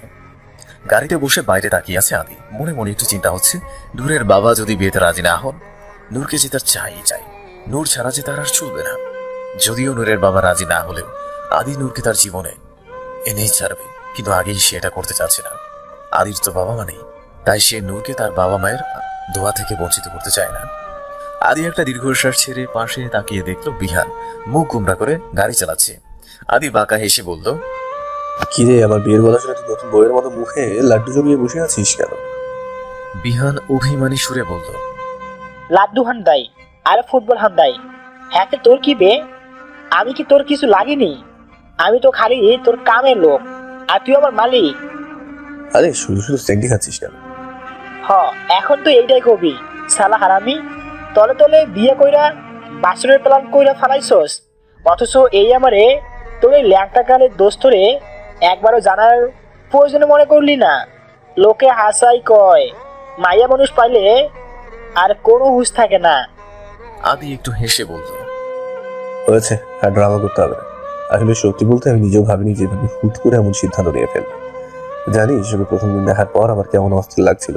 গাড়িতে বসে বাইরে তাকিয়ে আছে আদি। মনে মনে একটু চিন্তা হচ্ছে, নূরের বাবা যদি বিয়েতে রাজি না হন, নূরকে যে তার চাই, নূর ছাড়া যে তার আর চলবে না। যদিও নূরের বাবা রাজি না হলেও আদি নূরকে তার জীবনে এনেই ছাড়বে, কিন্তু আগেই সে এটা করতে চাচ্ছে না। আদির তো বাবা মা নেই, তাই সে নূরকে তার বাবা মায়ের দোয়া থেকে বঞ্চিত করতে চায় না। আদি একটা দীর্ঘশ্বাস ছেড়ে পাশে তাকিয়ে দেখলো বিহান মুখ গুমরা করে গাড়ি চালাচ্ছে। আদি বাঁকা হেসে বলল, কিরে, আমার বিয়ের গলা শুনে তুই নতুন বইয়ের মতো মুখে লাড্ডু জমিয়ে বসে আছিস কেন? বিহান অভিমানী সুরে বলল, লাড্ডু হান্দাই আর ফুটবল হান্দাই। হ্যাঁ, তোর কি বে? আমি কি তোর কিছু লাগেনি? আমি তো খালি তোর কামের লোক, আর তুই আমার মালিক। আরে শুধু শুধু স্ট্যান্ডি খাচ্ছিস কেন? হ, এখন তো এইটাই কবি, সালা হারামি। তলে তলে বিয়ে কইরা বাসরের প্ল্যান কইরা ফালাইছস, অথচ এই আমারে তোর এই ল্যাংটা কালের দোস্তরে একবারও জানার প্রয়োজনে মনে করলি না। লোকে হাসাই কয় মাইয়া মানুষ পাইলে আর কোনো হুঁশ থাকে না। আদি একটু হেসে বলল, হয়েছে, আর ড্রামা করতে হবে না। আসলে সত্যি বলতে আমি নিজেও ভাবিনি যে এভাবে হুট করে এমন সিদ্ধান্ত নিয়ে ফেলবো। জানিস ওকে প্রথম দিন দেখার পর আমার কেমন অস্থির লাগছিল,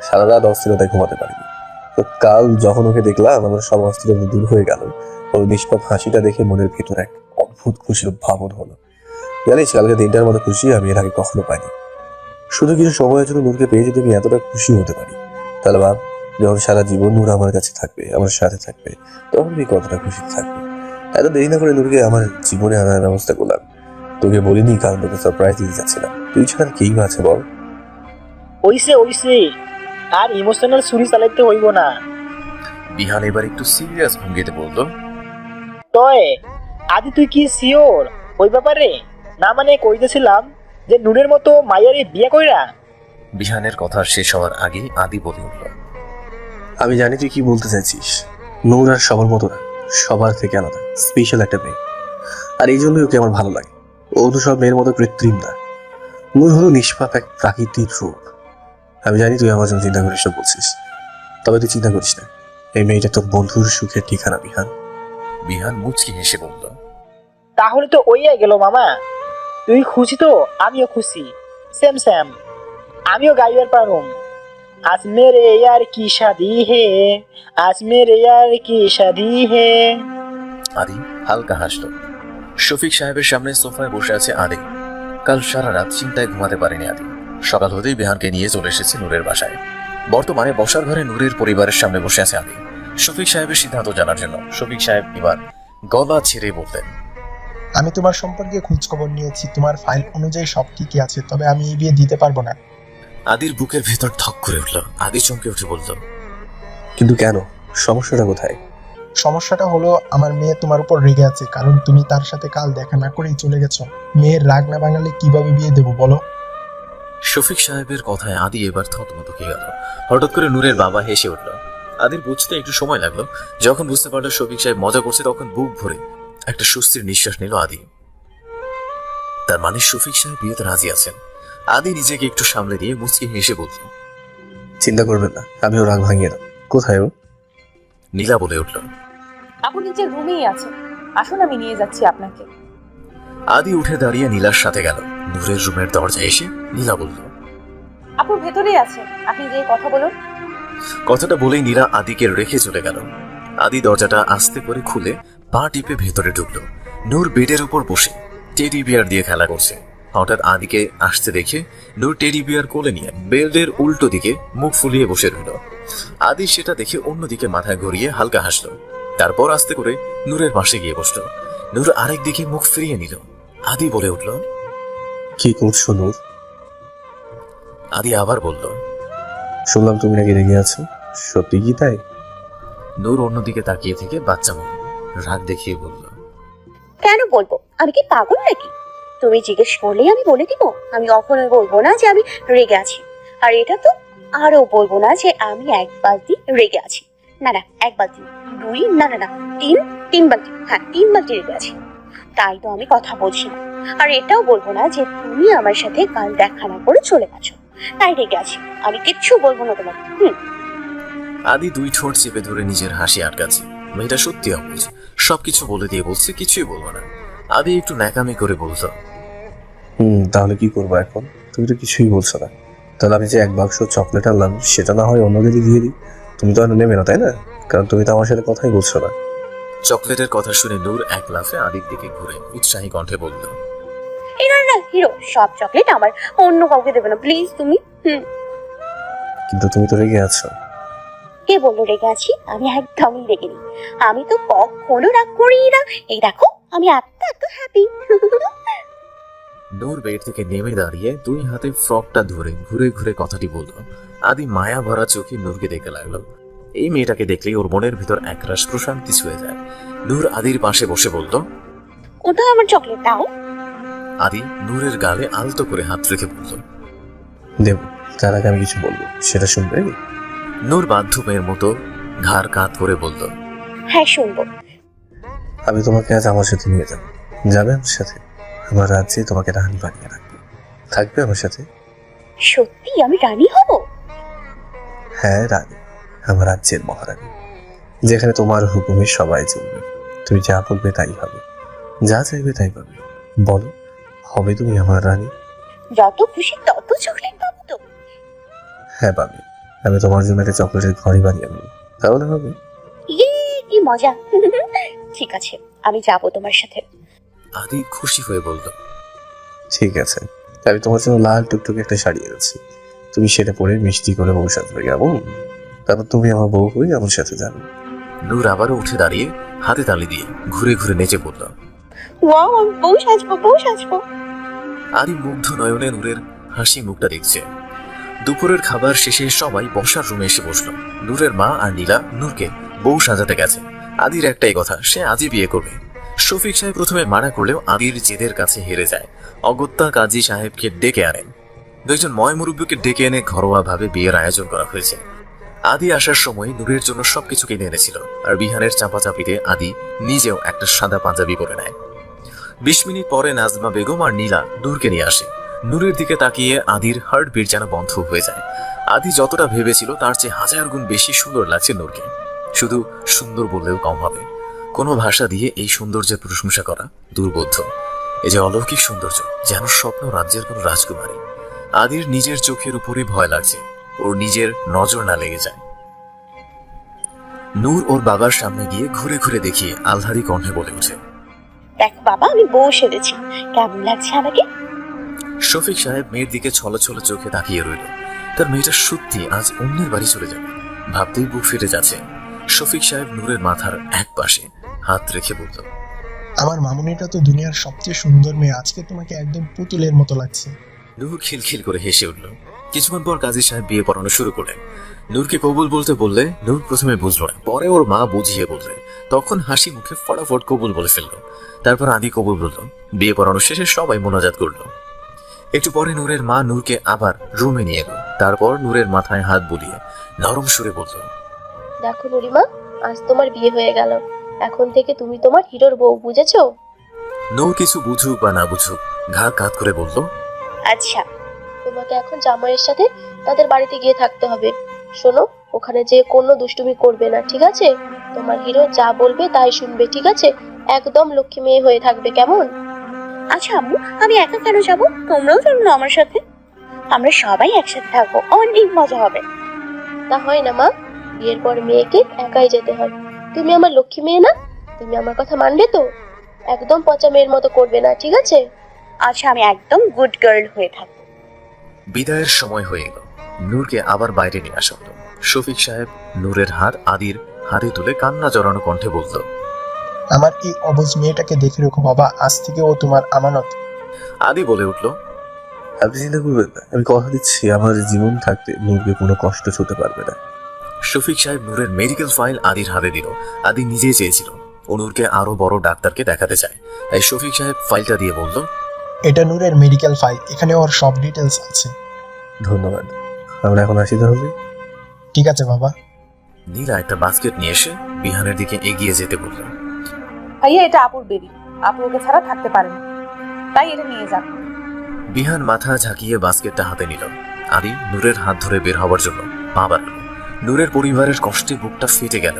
সারা রাত অস্থিরতায় ঘুমাতে পারিনি। তো কাল যখন ওকে দেখলাম আমার সব অস্থিরতা দূর হয়ে গেল। ওর নিষ্পাপ হাসিটা দেখে মনের ভিতর এক অদ্ভুত খুশির ভাবন হলো। জানিস কালকে দিনটার মতো খুশি আমি এর আগে কখনো পাইনি। শুধু কিছু সময়ের জন্য নূরকে পেয়ে যদি আমি এতটা খুশি হতে পারি, তাহলে ভাব যখন সারা জীবন নূর আমার কাছে থাকবে, আমার সাথে থাকবে, তখন আমি কতটা খুশি থাকবে। এত দেরি না করে নূরকে আমার জীবনে আনার ব্যবস্থা করলাম। তোকে বলিনি কারণ তোকে সারপ্রাইজ দিতে চাচ্ছিলাম। তুই ছাড়া কেই বা আছে বল? ওইসে আর ইমোশনাল ছুরি চালাইতে হইব না। বিহান এবার একটু সিরিয়াস ভঙ্গিতে বলল, তয় আদি তুই কি শিওর ওই ব্যাপারে? না মানে কইতেছিলাম যে নুনের মতো মাইয়ারে বিয়ে কইরা। বিহানের কথা শেষ হওয়ার আগেই আদি বলে উঠল, আমি জানি তুই কি বলতে চাইছিস। নূর আর সবার মতো না, সবার থেকে আলাদা, স্পেশাল একটা মেয়ে। আর এই জন্যই ওকে আমার ভালো লাগে। ও তো সব মেয়ের মতো কৃত্রিম না। নূর হলো নিষ্পাপ এক প্রাকৃতিক রূপ। আমি জানি তুই আমার জন্য চিন্তা করিস, সব বলছিস, তবে তুই চিন্তা করিস না। এই মেয়েটা তোর বন্ধুর সুখের ঠিকানা বিহান। বিহান মুচকি হেসে বলল, তাহলে তো ওইয়াই গেল মামা। তুই খুশি তো আমিও খুশি, সেম সেম। আমিও গাইবার পারুম, আজ মেরে यार की शादी है, आज मेरे यार की शादी है। আদি হালকা হাসল। শফিক সাহেবের সামনে সোফায় বসে আছে আদি। কাল সারা রাত চিন্তায় ঘুমাতে পারেনি আদি। সকাল হতেই বিহানকে নিয়ে চলে এসেছে নূরের বাসায়। বর্তমানে বসার ঘরে নূরের পরিবারের সামনে বসে আছে আদি, শফিক সাহেবের সিদ্ধান্ত জানার জন্য। শফিক সাহেব এবার গলা ছেড়ে বলতেন, আমি তোমার সম্পর্কে খোঁজ খবর নিয়েছি, তোমার ফাইল অনুযায়ী সব ঠিকই আছে, তবে আমি এই বিয়ে দিতে পারবো না। আদির বুকের ভেতর ধক করে উঠল। আদি চমকে উঠে বলল, কিন্তু কেন? সমস্যাটা কোথায়? সমস্যাটা হলো আমার মেয়ে তোমার উপর রেগে আছে, কারণ তুমি তার সাথে কাল দেখা না করেই চলে গেছো। মেয়ের রাগ না ভাঙালে কিভাবে বিয়ে দেবো বলো? শফিক সাহেবের কথায় আদি এবার থতমত খেয়ে গেল। হঠাৎ করে নূরের বাবা হেসে উঠল। আদির বুঝতে একটু সময় লাগলো। যখন বুঝতে পারলো শফিক সাহেব মজা করছে, তখন বুক ভরে একটা স্বস্তির নিঃশ্বাস নিল আদি। তার মানে শফিক সাহেব বিয়েতে রাজি আছেন। আদি নিজেকে একটু সামলে দিয়ে মুচকি হেসে বলল, চিন্তা করবেন না, আমিও রাগ ভাঙিয়ে দাও। কোথায় ও? নীলা বলে উঠল। আপু নিচের রুমেই আছে, আসুন আমি নিয়ে যাচ্ছি আপনাকে। আদি উঠে দাঁড়িয়ে নীলার সাথে গেল। নূরের রুমের দরজায় এসে নীলা বলল, আপু ভেতরেই আছে, আপনি যে কথা বলুন। কথাটা বলেই নীলা আদিকে রেখে চলে গেল। আদি দরজাটা আস্তে করে খুলে পা টিপে ভেতরে ঢুকলো। নূর বেডের উপর বসে টেডি বিয়ার দিয়ে খেলা করছে। হঠাৎ আদিকে আসতে দেখে নূর টেডি বিয়ার কোলে নিয়ে বেডের উল্টো দিকে মুখ ফুলিয়ে বসে রইল। আদি সেটা দেখে অন্যদিকে মাথা ঘুরিয়ে হালকা হাসলো। তারপর আস্তে করে নূরের পাশে গিয়ে বসলো। নূর আরেক দিকে মুখ ফিরিয়ে নিল। আদি বলে উঠল, কি করছো নূর? আদি আবার বলল, শুনলাম তুমি নাকি রেগে আছো, সত্যি কি তাই? নূর অন্যদিকে তাকিয়ে থেকে বাচ্চা মনে রাগ দেখিয়ে বলল, কেন বলবো? আমি কি পাগল নাকি? তুমি জিজ্ঞেস করলেই আমি বলে দিব? আমি কখনোই বলবো না যে আমি রেগে আছি। আর এটা তো আরো বলবো না যে আমি এক বালতি রেগে আছি। না না, এক বালতি, দুই, না না না, তিন বালতি, হ্যাঁ 3 বালতি রেগে আছি। তাই তো আমি কথা বলছি না। আর এটাও বলবো না যে তুমি আমার সাথে কাল দেখা না করে চলে গেছো, তাই রেগে আছি। আমি কিচ্ছু বলবো না তোমাকে। আদি 2 ঠোঁট চেপে ধরে নিজের হাসি আটকাচ্ছে। মেয়েটা সত্যি অবুঝ, সবকিছু বলে দিয়ে বলছে কিছুই বলবো না। আদি একটু ন্যাকামি করে বলতো, তাহলে কি করবো এখন? তুমি তো কিছুই বলছো না। তাহলে আমি যে 1 বাক্স চকলেট আনলাম সেটা না হয় অন্যকে দিয়ে দিই। তুমি তো আর নেবে না, তাই না? কারণ তুমি তো আমার সাথে কথাই বলছো না। চকলেটের কথা শুনে নূর এক লাফে আদির দিকে ঘুরে উৎসাহী কণ্ঠে বলল, না হিরো, সব চকলেট আমার, অন্য কাউকে দেবে না প্লিজ তুমি। কিন্তু তুমি তো রেগে আছো। কে বললো রেগে আছি? আমি একদমই রেগে নেই। আমি তো কখনো রাগ করি না। এই দেখো আমি এত হ্যাপি। নূর বেড থেকে নেমে দাঁড়িয়ে 2 হাতে ফ্রকটা ধরে ঘুরে ঘুরে কথাটি বলল। আদি মায়া ভরা চোখে নূরকে দেখতে লাগলো। এই মেয়েটাকে দেখলেই ওর মনের ভিতর একরাশ প্রশান্তি ছুঁয়ে যায়। নূর আদির পাশে বসে বলল, কোথায় আমার চকলেট দাও? আদি নূরের গালে আলতো করে হাত রেখে বলল, দেব, তার আগে আমি কিছু বলবো, সেটা শুনবে? নূর বাধ্য মেয়ের মতো ঘাড় কাত করে বলল, হ্যাঁ শুনবো। আমি তোমাকে আজ আমার সাথে নিয়ে যাব। যাবে আমার সাথে? আমার রাজ্যে তোমাকে রানী বানিয়ে রাখবো। থাকবে আমার সাথে? সত্যি আমি রানী হব? হ্যাঁ, রানী, আমার রাজ্যের মহারানী, যেখানে তোমার হুকুমে সবাই চলবে। তুমি যা বলবে তাই হবে, যা চাইবে তাই পাবে। বলো, হবে তুমি আমার রানী? যত খুশি তত চকলেট পাবো তো? হ্যাঁ পাবে। আমি তোমার জন্য একটা চকলেটের ঘড়ি বানিয়ে আনবো, তাহলে হবে? ইয়ে, কি মজা। ঠিক আছে, আমি যাবো তোমার সাথে। আদি খুশি হয়ে বলল, ঠিক আছে, আমি তোমার জন্য লাল টুকটুকে একটা শাড়ি এনেছি। তুমি সেটা পরে মিষ্টি করে বউ সাজবে, কেমন? তারপর তুমি আমার বউ হয়ে আমার সাথে যাবে। নূর আবারও উঠে দাঁড়িয়ে হাতে তালি দিয়ে ঘুরে ঘুরে নেচে পড়ল। ওয়াও, আমি বউ সাজবো, বউ সাজবো। আদি মুগ্ধ নয়নে নূরের হাসি মুখটা দেখছে। দুপুরের খাবার শেষে সবাই বসার রুমে এসে বসলো। নূরের মা আর নীলা নূরকে বউ সাজাতে গেছে। আদির একটাই কথা, সে আজই বিয়ে করবে। শফিক সাহেব প্রথমে মানা করলেও আদির জেদের কাছে হেরে যায়। অগত্যা কাজী সাহেবকে ডেকে আনেন। দুইজন ময় মুরব্বীকে ডেকে এনে ঘরোয়া ভাবে বিয়ের আয়োজন করা হয়েছে। আদি আসার সময় নূরের জন্য সবকিছু কিনে এনেছিল, আর বিহানের চাপাচাপিতে আদি নিজেও একটা সাদা পাঞ্জাবি পরে নেয়। 20 মিনিট পরে নাজমা বেগম আর নীলা নূরকে নিয়ে আসে। নূরের দিকে তাকিয়ে আদির হার্টবিট যেন বন্ধ হয়ে যায়। আদি যতটা ভেবেছিল তার চেয়ে 1000 গুণ বেশি সুন্দর লাগছে নূরকে। শুধু সুন্দর বললেও কম হবে, কোনো ভাষা দিয়ে এই সৌন্দর্যের প্রশংসা করা দুর্বোধ্য। এই যে অলৌকিক সৌন্দর্য, যেন স্বপ্ন রাজ্যের কোনো রাজকুমারী। আদির নিজের চোখের উপরে ভয় লাগছে, ওর নিজের নজর না লেগে যায়। নূর ওর বাবার সামনে গিয়ে ঘুরে ঘুরে দেখিয়ে আলহারি কণ্ঠে বলে ওঠে, দেখো বাবা, আমি বউ সেজেছি, কেমন লাগছে আমাকে? শফিক সাহেব মেয়ের দিকে ছলছল চোখে তাকিয়ে রইল। তার মেয়েটা সত্যি আজ অন্যের বাড়ি চলে যাবে, ভাবতেই বুক ফেটে যাচ্ছে। শফিক সাহেব নূরের মাথার এক পাশে হাত রেখে বলল, আমার মামুনিটা তো দুনিয়ার সবচেয়ে সুন্দর মেয়ে, আজকে তোমাকে একদম পুতুলের মতো লাগছে। নূর খিলখিল করে হেসে উঠল। কিছুক্ষণ পর কাজী সাহেব বিয়ে পড়ানো শুরু করলেন। নূরকে কবুল বলতে বললে নূর প্রথমে বুঝলো না, পরে ওর মা বুঝিয়ে বললে, তখন হাসি মুখে ফটাফট কবুল বলে ফেললো। তারপর আদি কবুল বলল। বিয়ে পড়ানো শেষে সবাই মোনাজাত করলো। একটু পরে নূরের মা নূরকে আবার রুমে নিয়ে এলো। তারপর নূরের মাথায় হাত বুলিয়ে নরম সুরে বলল, দেখো নুরিমা, আজ তোমার বিয়ে হয়ে গেল। এখন থেকে তুমি তোমার হিরোর বউ, বুঝেছো? নূর কিছু বুঝুক বা না বুঝুক ঘাড় কাত করে বলল, আচ্ছা। তোমাকে এখন জামাইয়ের সাথে তাদের বাড়িতে গিয়ে থাকতে হবে। শোনো, ওখানে যে কোনো দুষ্টুমি করবে না, ঠিক আছে? তোমার হিরো যা বলবে তাই শুনবে, ঠিক আছে? একদম লক্ষ্মী মেয়ে হয়ে থাকবে, কেমন? আচ্ছা আম্মু, আমি একা কেন যাবো? তোমরাও চলো না আমার সাথে, আমরা সবাই একসাথে থাকবো, অনেক মজা হবে। তা হয় না মা, বিয়ের পর মেয়েকে একাই যেতে হয়। তুমি আমার লক্ষ্মী মেয়ে না? তুমি আমার কথা মানবে তো? একদম পচা মেয়ের মতো করবে না, ঠিক আছে? আচ্ছা, আমি একদম গুড গার্ল হয়ে থাকবো। বিদায়ের সময় হয়ে এলো। নূরকে আবার বাইরে নিয়ে আসা হলো। শফিক সাহেব নূরের হাত আদির হাতে তুলে কান্না জড়ানো কণ্ঠে বলল, আমার এই অবুঝ মেয়েটাকে দেখে রেখো বাবা, আজ থেকে ও তোমার আমানত। আদি বলে উঠল, আপনি চিন্তা করবেন না, আমি কথা দিচ্ছি আমার জীবন থাকতে নূরকে কোনো কষ্ট ছুতে পারবে না। শফিক সাহেব নূরের মেডিকেল ফাইল আদির হাতে দিল। আদি নিজেই চেয়েছিল ও নূরকে আরো বড় ডাক্তারকে দেখাতে চায়, তাই শফিক সাহেব ফাইলটা দিয়ে বলল, এটা নূরের মেডিকেল ফাইল, এখানে ওর সব ডিটেলস আছে। ধন্যবাদ, আমরা এখন আসি তাহলে। ঠিক আছে বাবা। নীলা একটা বাস্কেট নিয়ে এসে বিহানের দিকে এগিয়ে যেতে বলল। ভাইয়া, এটা আপুর বেবি, আপু ওকে ছাড়া থাকতে পারে না, তাই এটা নিয়ে যান। বিহান মাথা ঝাঁকিয়ে বাস্কেটটা হাতে নিল। আদি নূরের হাত ধরে বের হবার জন্য পা বাড়ল। নূরের পরিবারের কষ্টে বুকটা ফেটে গেল।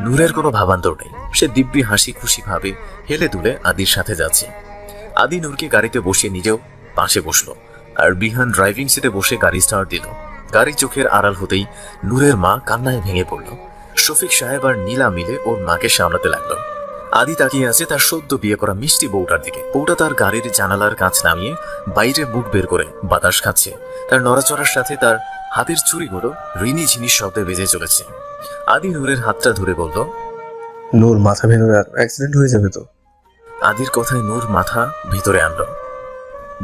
নূরের কোনো ভাবান্তর নেই, সে দিব্যি হাসি খুশি ভাবে হেলে দুলে আদির সাথে যাচ্ছে। আদি নূরকে গাড়িতে বসিয়ে নিজেও পাশে বসলো, আর বিহান ড্রাইভিং সিটে বসে গাড়ি স্টার্ট দিল। গাড়ি চোখের আড়াল হতেই নূরের মা কান্নায় ভেঙে পড়ল। শফিক সাহেব আর নীলা মিলে ওর মাকে সামলাতে লাগলো। আদি তাকিয়ে আছে তার সদ্য বিয়ে করা মিষ্টি বউটার দিকে। বউটা তার গাড়ির জানালার কাঁচ নামিয়ে বাইরে মুখ বের করে বাতাস খাচ্ছে। তার নড়াচড়ার সাথে তার হাতের চুড়িগুলো রিনি ঝিনির শব্দে বেজে চলেছে। আদি নূরের হাতটা ধরে বলল, নূর, মাথা ভেঙে আর অ্যাক্সিডেন্ট হয়ে যাবে তো। আদির কথায় নূর মাথা ভিতরে আনলো।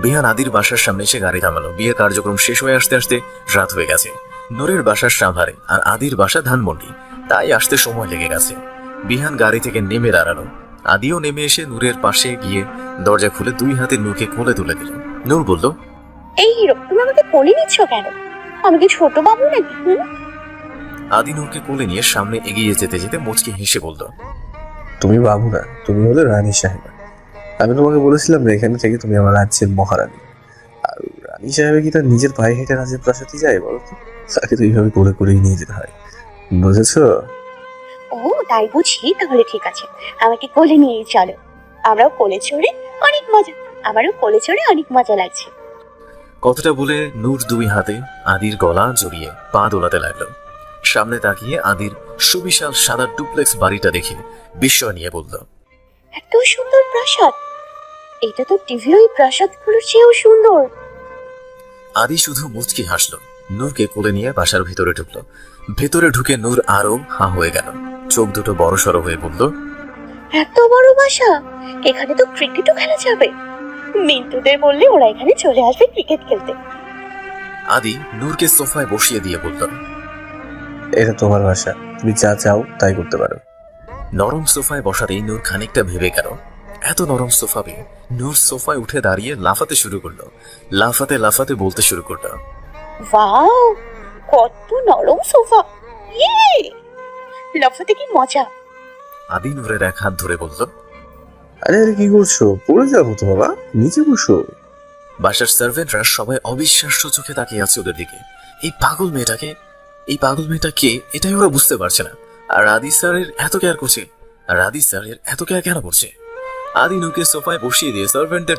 বিহান আদির বাসার সামনে এসে গাড়ি থামালো। বিয়ের কার্যক্রম শেষ হয়ে আসতে আসতে রাত হয়ে গেছে। নূরের বাসার সাভারে আর আদির বাসা ধানমন্ডি, তাই আসতে সময় লেগে গেছে। বিহান গাড়ি থেকে নেমে দাঁড়ালো। আদিও নেমে এসে নূরের পাশে গিয়ে দরজা খুলে 2 হাতে নূরকে কোলে তুলে দিল। নূর বলল, এই হিরো, তুমি আমাকে কোলে নিচ্ছ কেন? আমি কি ছোট বাবু নাকি? আদি নূরকে কোলে নিয়ে সামনে এগিয়ে যেতে যেতে মুচকি হেসে বলল, তুমি বাবু না, তুমি হলে রানী সাহেবা। আমি তোমাকে বলেছিলাম না এখানে থেকে তুমি আমার রাজ্যের মহারানী। আর রানী সাহেবে কি তার নিজের পায়ে হেঁটে রাজ্যের প্রাসাদে যায় বলো তো? তাকে তো এইভাবে করে করেই নিয়ে যেতে হয়, বুঝেছো? ও তাই বুঝি, তাহলে ঠিক আছে, আমাকে কোলে নিয়ে চলো। আমরাও কোলে চড়ে অনেক মজা, আমারও কোলে চড়ে অনেক মজা লাগছে। কথাটা বলে নূর দুই হাতে আদির গলা জড়িয়ে পা দোলাতে লাগলো। সামনে তাকিয়ে আদির সুবিশাল সাদা ডুপ্লেক্স বাড়িটা দেখে বিস্ময় নিয়ে বলল, এত সুন্দর প্রাসাদ, এটা তো টিভির ওই প্রাসাদগুলোর চেয়েও সুন্দর। আদি শুধু মুচকি হাসলো। নূরকে কোলে নিয়ে বাসার ভিতরে ঢুকলো। ভেতরে ঢুকে নূর আরো হাঁ হয়ে গেল। চোখ দুটো বড় সড়ো হয়ে বলল, এত বড় বাসা, এখানে তো ক্রিকেটও খেলা যাবে। মিন্টুদের বললে ওরা এখানে চলে আসবে ক্রিকেট খেলতে। আদি নূরকে সোফায় বসিয়ে দিয়ে বলল, এটা তোমার বাসা, তুমি যা চাও তাই করতে পারো। নরম সোফায় বসাতেই নূর খানিকটা ভেবে গেল। এত নরম সোফা পেয়ে নূর সোফায় উঠে দাঁড়িয়ে লাফাতে শুরু করলো। লাফাতে লাফাতে বলতে শুরু করলো, ওয়াও, কত নরম সোফা, ইয়ে লাফাতে কি মজা। আদি নূরের এক হাত ধরে বলল, আরে আরে কি করছো? পড়ে যাবো তো বাবা, নিচে বসো। বাসার সার্ভেন্টরা সবাই অবিশ্বাস্য চোখে তাকিয়ে আছে ওদের দিকে। এই পাগল মেয়েটা কে, এটাই ওরা বুঝতে পারছে না। আর আদি স্যারের এত কেয়ার করছে, আর আদি স্যারের এত কেয়ার কেন করছে? আদি নূরকে সোফায় বসিয়ে দিয়ে সার্ভেন্টদের